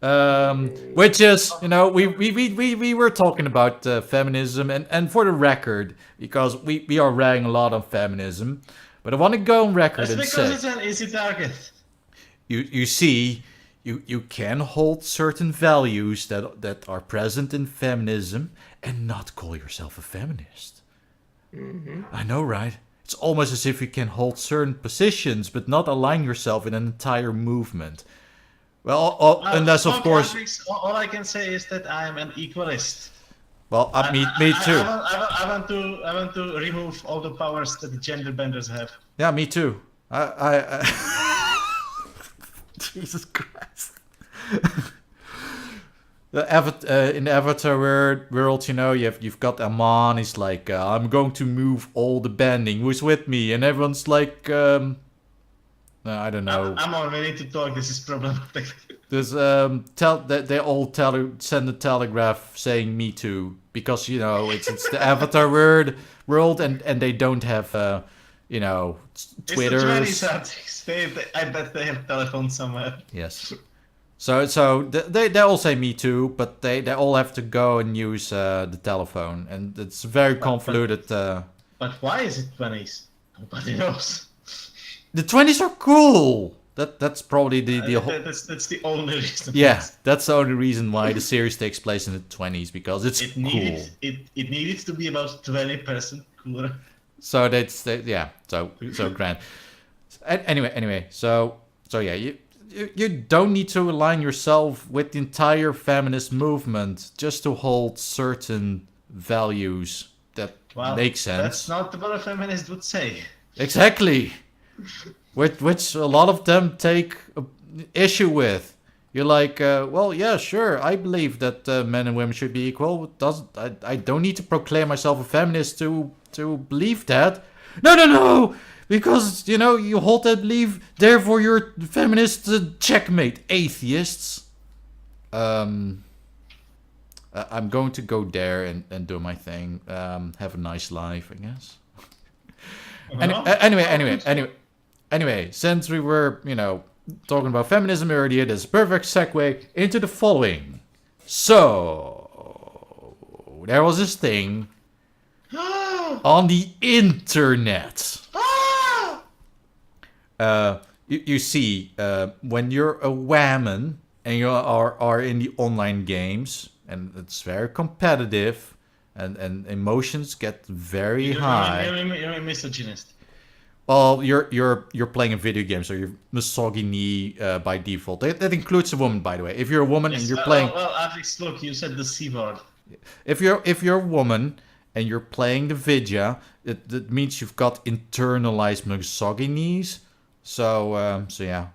Which is, you know, we were talking about feminism, and for the record, because we are ragging a lot on feminism, but I want to go on record That's and because say, it's an easy target. you see, you can hold certain values that are present in feminism and not call yourself a feminist. I know, right? It's almost as if you can hold certain positions but not align yourself in an entire movement. Well, unless of course. All I can say is that I am an equalist. Well, me too. I want to remove all the powers that the gender benders have. Yeah, me too. I Jesus Christ. In the Avatar world, you know, you've got Amon. He's like, I'm going to move all the bending. Who's with me? And everyone's like, I don't know. Amon, we need to talk. This is problematic. There's they all send a telegraph saying me too, because you know it's the Avatar world, and they don't have you know, Twitter. I bet they have telephones somewhere. Yes. So they all say me too, but they all have to go and use the telephone, and it's very convoluted. But why is it 20s? Nobody knows. The 20s are cool. That's probably that's the only reason. Yeah, that's the only reason why the series takes place in the 20s, because it's cool. It needed to be about 20% cooler. So that's yeah. So grand. Anyway, so yeah, you don't need to align yourself with the entire feminist movement just to hold certain values that make sense. That's not what a feminist would say. Exactly. Which a lot of them take issue with. You're like, well, yeah, sure, I believe that men and women should be equal. I don't need to proclaim myself a feminist to believe that. No! Because, you know, you hold that belief, therefore you're feminist. Checkmate, atheists. I'm going to go there and do my thing. Have a nice life, I guess. Anyway, since we were, you know, talking about feminism earlier, there's a perfect segue into the following. So, there was this thing on the internet. You see, when you're a woman and you are in the online games, and it's very competitive, and emotions get very high. You're a misogynist. Well, you're playing a video game, so you're misogyny by default. That includes a woman, by the way. If you're a woman and you're playing, well, Artrix, look, you said the C word. If you're a woman and you're playing the Vidya, that means you've got internalized misogynies. So yeah,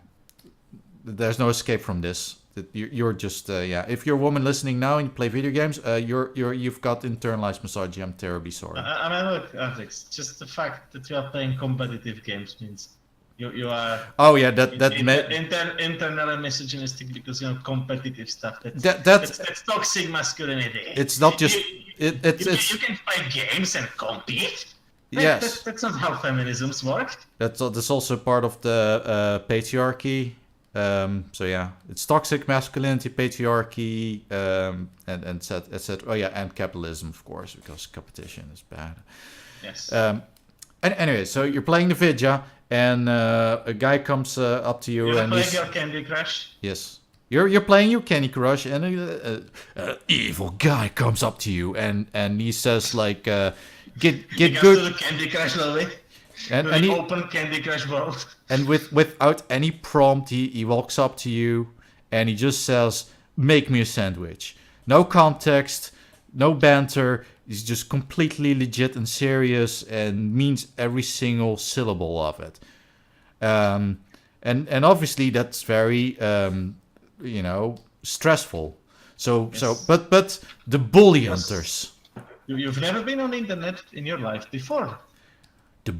there's no escape from this. You're just yeah. If you're a woman listening now and you play video games, you've got internalized misogyny. I'm terribly sorry. I mean, look, Artrix, just the fact that you are playing competitive games means you are. Oh yeah, internally misogynistic because you know competitive stuff. That's toxic masculinity. It's not just it's. You can play games and compete. Yes, that's not how feminisms work. That's also part of the patriarchy. So yeah, it's toxic masculinity, patriarchy, and etc. Oh yeah, and capitalism, of course, because competition is bad. Yes. Anyway, so you're playing the Vidya, and a guy comes up to you and playing your Candy Crush. Yes. You're playing your Candy Crush, and an evil guy comes up to you and he says like, get good. To the Candy Crush lobby. And he open Candy Crush world. And without any prompt, he walks up to you and he just says, "Make me a sandwich." No context, no banter. He's just completely legit and serious and means every single syllable of it. And obviously that's very you know, stressful. So but the bully hunters. You've never been on the internet in your life before. The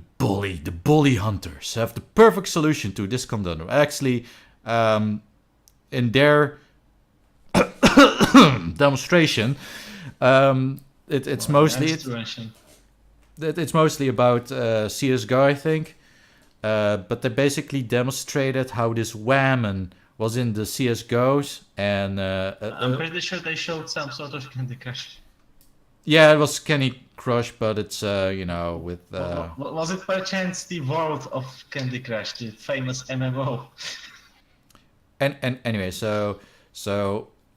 bully hunters have the perfect solution to this conundrum. Actually, in their demonstration, it's mostly about CS:GO, I think. But they basically demonstrated how this woman was in the CS:GOs, and I'm pretty sure they showed some sort of Candy Crush. yeah, it was Candy Crush, but it's with Was it by chance the World of Candy Crush, the famous MMO? and anyway, so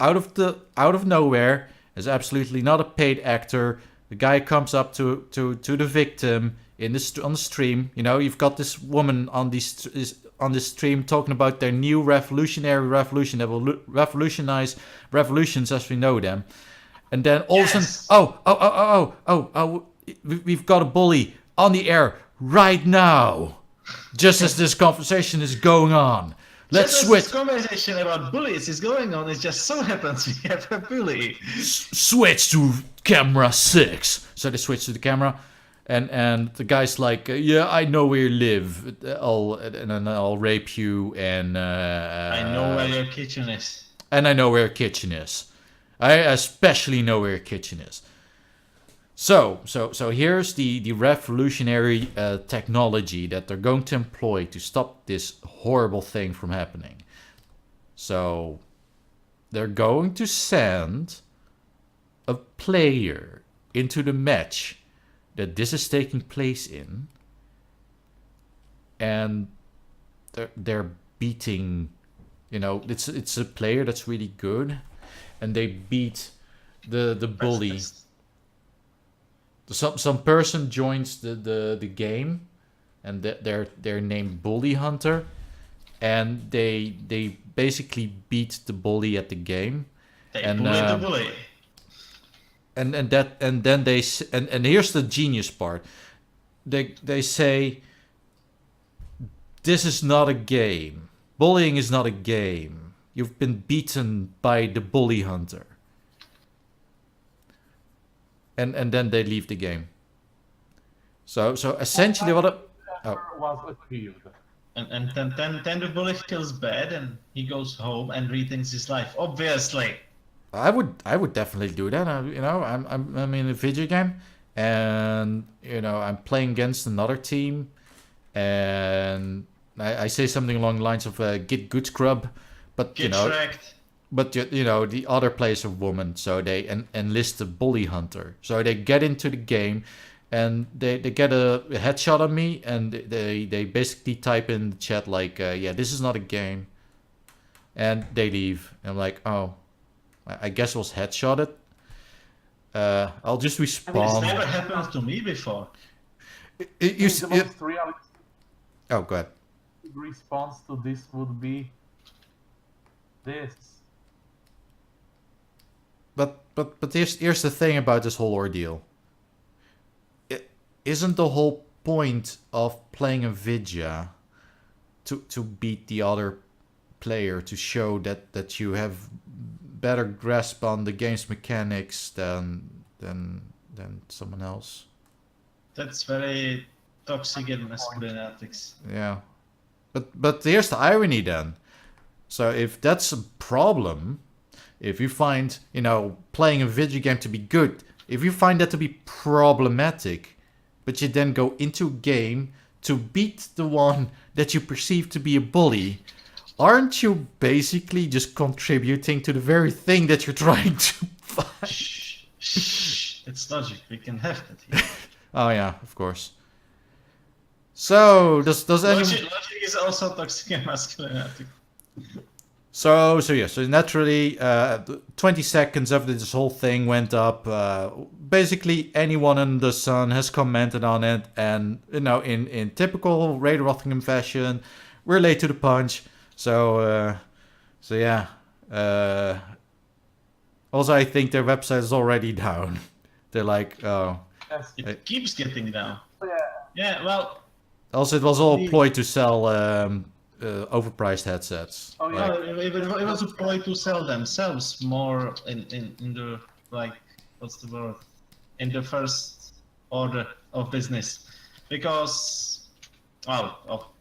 out of nowhere, is absolutely not a paid actor. The guy comes up to the victim on the stream. You've got this woman on this stream talking about their new revolution that will revolutionize revolutions as we know them. And then all of a sudden, we've got a bully on the air right now, just as this conversation is going on. Let's switch. This conversation about bullies is going on. It just so happens we have a bully. Switch to camera 6. So they switch to the camera, and the guy's like, "Yeah, I know where you live. I'll rape you, and I know where your kitchen is. And I know where your kitchen is. I especially know where your kitchen is." So here's the revolutionary technology that they're going to employ to stop this horrible thing from happening. So they're going to send a player into the match that this is taking place in, and they're beating, it's a player that's really good, and they beat the bully. Some person joins the game, and they're named Bully Hunter, and they basically beat the bully at the game. They bully the bully. And here's the genius part. They say, this is not a game. Bullying is not a game. You've been beaten by the Bully Hunter. And then they leave the game. So essentially was achieved. And then the bully feels bad and he goes home and rethinks his life. Obviously. I would definitely do that. I'm in a video game, and I'm playing against another team, and I say something along the lines of "Get good, scrub," but Get tracked. But the other player's a woman, so they enlist a bully hunter. So they get into the game, and they get a headshot on me, and they basically type in the chat like, "Yeah, this is not a game," and they leave. And I'm like, oh, I guess I was headshotted. I'll just respawn. It's never happened to me before. Oh, go ahead. Response to this would be this. But here's the thing about this whole ordeal. Isn't the whole point of playing a vidya to beat the other player, to show that you have better grasp on the game's mechanics than someone else? That's very toxic and masculine. Yeah. But here's the irony then. So if that's a problem, if you find, playing a video game to be good, if you find that to be problematic, but you then go into a game to beat the one that you perceive to be a bully, aren't you basically just contributing to the very thing that you're trying to fight? Shh. It's logic. We can have that here. Oh yeah, of course. So does anyone... Logic is also toxic and masculine. So naturally, 20 seconds after this whole thing went up, basically anyone under the sun has commented on it, and in typical Radio Rothingham fashion, we're late to the punch. So yeah. Also, I think their website is already down. They're like, oh. It keeps getting down. Yeah. Yeah. Well. Also, it was all a ploy to sell overpriced headsets. Oh yeah. It was a ploy to sell themselves more in the, like, what's the word? In the first order of business, because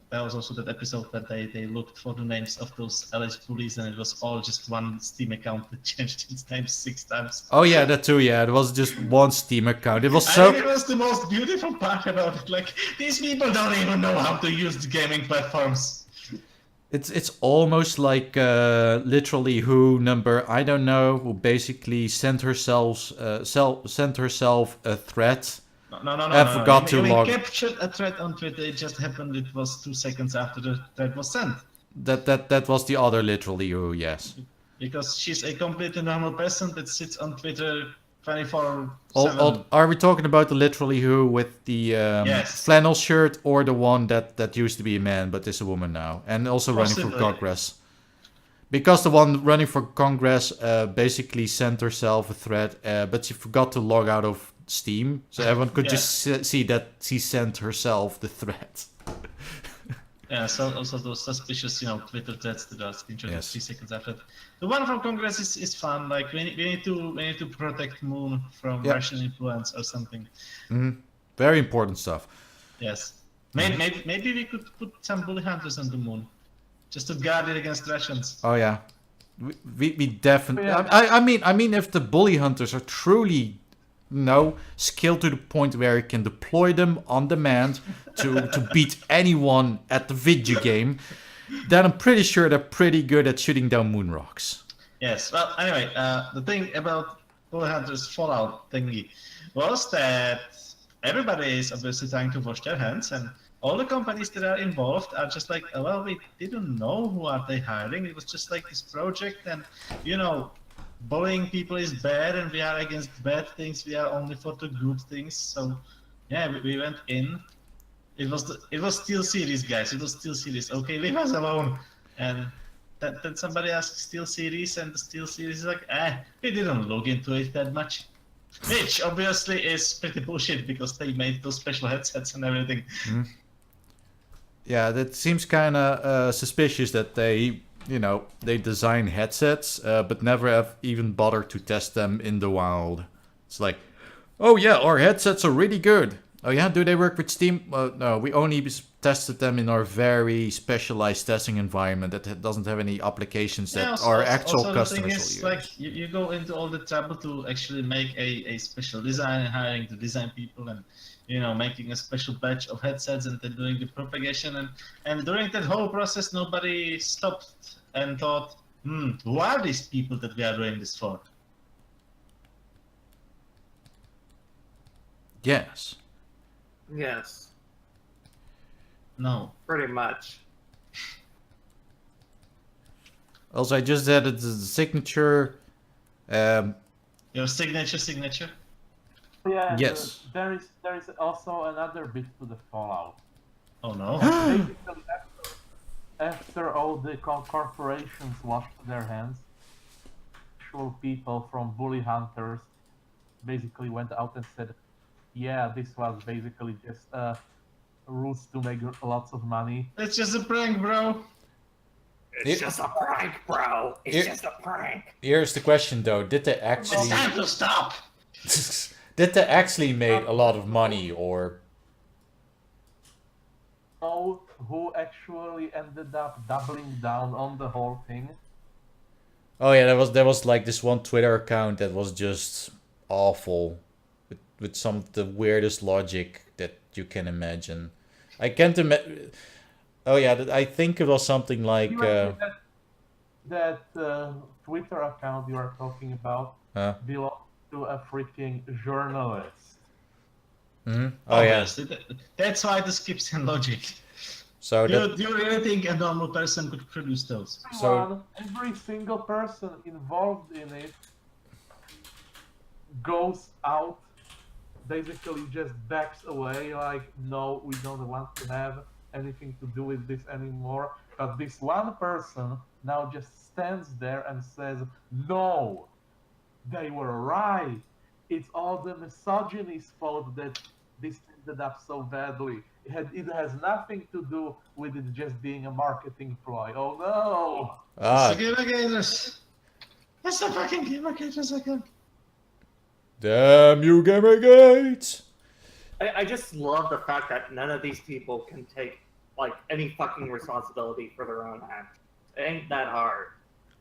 there was also that episode that they looked for the names of those alleged bullies, and it was all just one Steam account that changed its name 6 times. Oh yeah, that too. Yeah, it was just one Steam account. It was I so. think it was the most beautiful part about it. Like, these people don't even know how to use the gaming platforms. It's almost like literally who number I don't know who basically sent herself a threat. No. And forgot to we log. captured a thread on Twitter. It just happened. It was 2 seconds after the thread was sent. That was the other literally who, yes. Because she's a completely normal person that sits on Twitter 24/7. Are we talking about the literally who with the Yes. flannel shirt, or the one that used to be a man but is a woman now and also running for Possibly. Congress? Because the one running for Congress basically sent herself a thread, but she forgot to log out of Steam, so everyone could just see that she sent herself the thread. Yeah, so also those suspicious, Twitter threads that are screenshot Yes. 3 seconds after. The one from Congress is fun. Like we need to protect Moon from Russian influence or something. Very important stuff. Yes. Maybe we could put some bully hunters on the Moon, just to guard it against Russians. Oh yeah, we definitely. I mean, if the bully hunters are truly, skilled to the point where you can deploy them on demand to beat anyone at the video game, then I'm pretty sure they're pretty good at shooting down moon rocks. Yes. Well, anyway, the thing about bully hunters Fallout thingy was that everybody is obviously trying to wash their hands, and all the companies that are involved are just like, well, we didn't know who are they hiring. It was just like this project, and bullying people is bad, and we are against bad things. We are only for the good things. So, yeah, we went in. It was Steel Series, guys. It was Steel Series. Okay, leave us alone. And then somebody asked Steel Series, and the Steel Series is like, we didn't look into it that much. Which obviously is pretty bullshit because they made those special headsets and everything. Yeah, that seems kind of suspicious that they design headsets, but never have even bothered to test them in the wild. It's like, oh yeah, our headsets are really good. Oh yeah, do they work with Steam? No, we only tested them in our very specialized testing environment that doesn't have any applications that our actual customers will use. Like, you go into all the trouble to actually make a special design and hiring the design people and making a special batch of headsets and then doing the propagation, and during that whole process nobody stopped and thought, who are these people that we are doing this for? Yes. Yes, No. pretty much. Also, I just added the signature. Your signature? Yeah. Yes. There is also another bit to the Fallout. Oh no. Basically, after all the corporations washed their hands, actual people from bully hunters basically went out and said, yeah, this was basically just a ruse to make lots of money. It's just a prank, bro. It's just a prank, bro. It's just a prank. Here's the question though: did they actually? It's time to stop. Did they actually make a lot of money, or? Know who actually ended up doubling down on the whole thing? Oh yeah, there was like this one Twitter account that was just awful, with some of the weirdest logic that you can imagine. I can't imagine. Oh yeah, I think it was something like. That Twitter account you are talking about belongs to a freaking journalist. Oh yeah. Yes, that's why the skips in logic. So Do you really think a normal person could produce those? Every single person involved in it goes out, basically just backs away, like, no, we don't want to have anything to do with this anymore. But this one person now just stands there and says, no, they were right. It's all the misogyny's fault that this ended up so badly. It has nothing to do with it just being a marketing ploy. Oh no! Gamergators! It's the fucking Gamergators again. Damn you, Gamergate! I just love the fact that none of these people can take any fucking responsibility for their own acts. It ain't that hard.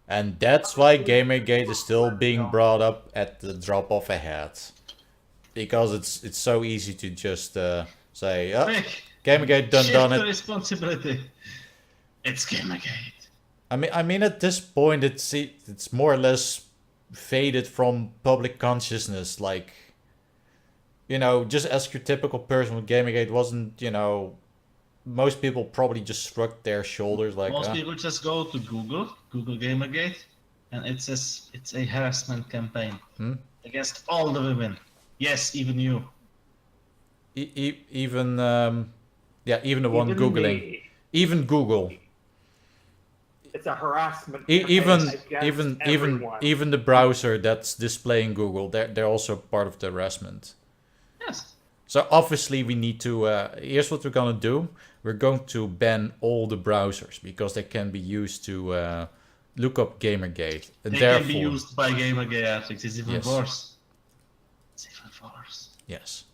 And that's why Gamergate is still being brought up at the drop of a hat. Because it's so easy to just say, Rick, Gamergate done shift it. the responsibility. It's Gamergate. I mean, at this point, it's more or less faded from public consciousness. Like, you know, just ask your typical person with Gamergate wasn't, you know, most people probably just shrugged their shoulders like. Most people just go to Google Gamergate, and it says it's a harassment campaign against all the women. Yes, even you. Even even the one Even googling, me. even Google. It's a harassment. Even campaign against everyone. even the browser that's displaying Google, they're also part of the harassment. Yes. So obviously we need to. Here's what we're gonna do. We're going to ban all the browsers because they can be used to look up Gamergate, and They therefore can be used by Gamergate Artrix. It's even worse. It's even worse. Yes.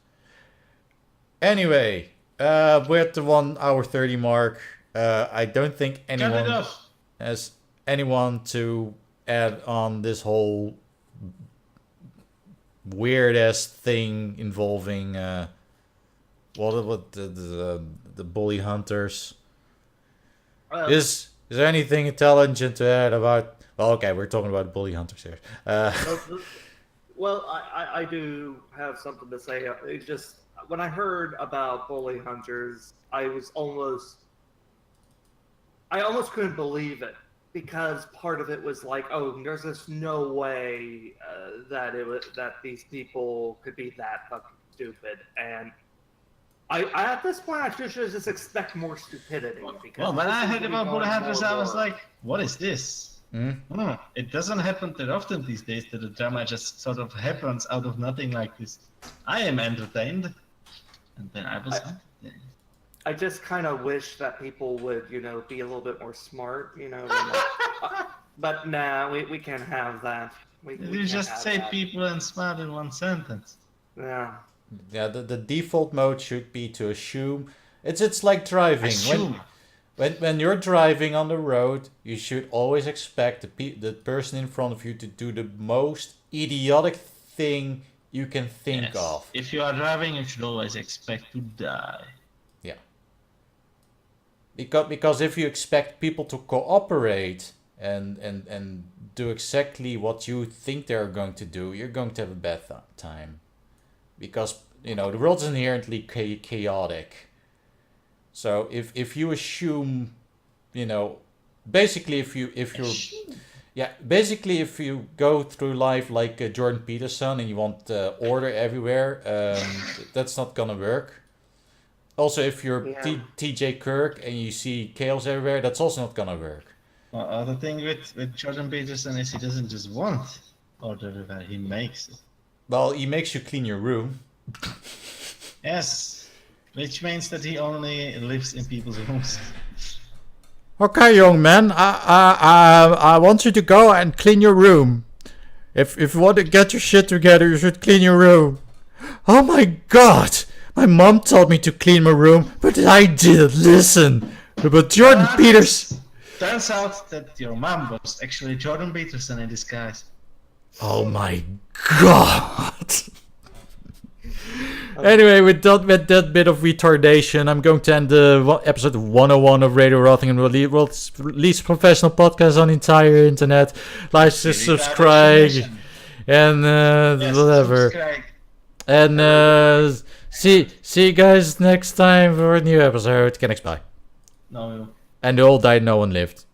Anyway, we're at the 1 hour 30 mark. I don't think Cut it anyone off. has anyone to add on this whole weird ass thing involving what the bully hunters. Is there anything intelligent to add about? Well, okay, we're talking about bully hunters here. Well, I do have something to say. It just when I heard about bully hunters, I almost couldn't believe it because part of it was like, oh, there's just no way that these people could be that fucking stupid. And I at this point I should just expect more stupidity. Because Well, when I heard about bully hunters, I was more. like, what is this? It doesn't happen that often these days that the drama just sort of happens out of nothing like this. I am entertained. And then I was entertained. I just kind of wish that people would, you know, be a little bit more smart, you know. But nah, we can't have that. We You can't just have say that. people and smart in one sentence. Yeah. Yeah, the default mode should be to assume. It's like driving. Assume. When you're driving on the road, you should always expect the person in front of you to do the most idiotic thing you can think Yes. of. If you are driving, you should always expect to die. Yeah. Because if you expect people to cooperate and do exactly what you think they're going to do, you're going to have a bad time. Because, you know, the world is inherently chaotic. So if you assume, you know, basically if you go through life like Jordan Peterson and you want order everywhere, that's not gonna work. Also, if you're TJ Kirk and you see chaos everywhere, that's also not gonna work. Well, the thing with Jordan Peterson is he doesn't just want order everywhere, he makes it. Well, he makes you clean your room. Yes. Which means that he only lives in people's rooms. Okay, young man, I want you to go and clean your room. If you want to get your shit together, you should clean your room. Oh my god! My mom told me to clean my room, but I didn't listen. But Jordan Peters... Turns out that your mom was actually Jordan Peterson in disguise. Oh my god! Anyway, with that bit of retardation, I'm going to end the episode 101 of Radio Rothingham, the world's least professional podcast on the entire internet. Like, subscribe, and whatever. Subscribe. And see you guys next time for a new episode. Kennex, bye. No. And they all died, no one lived.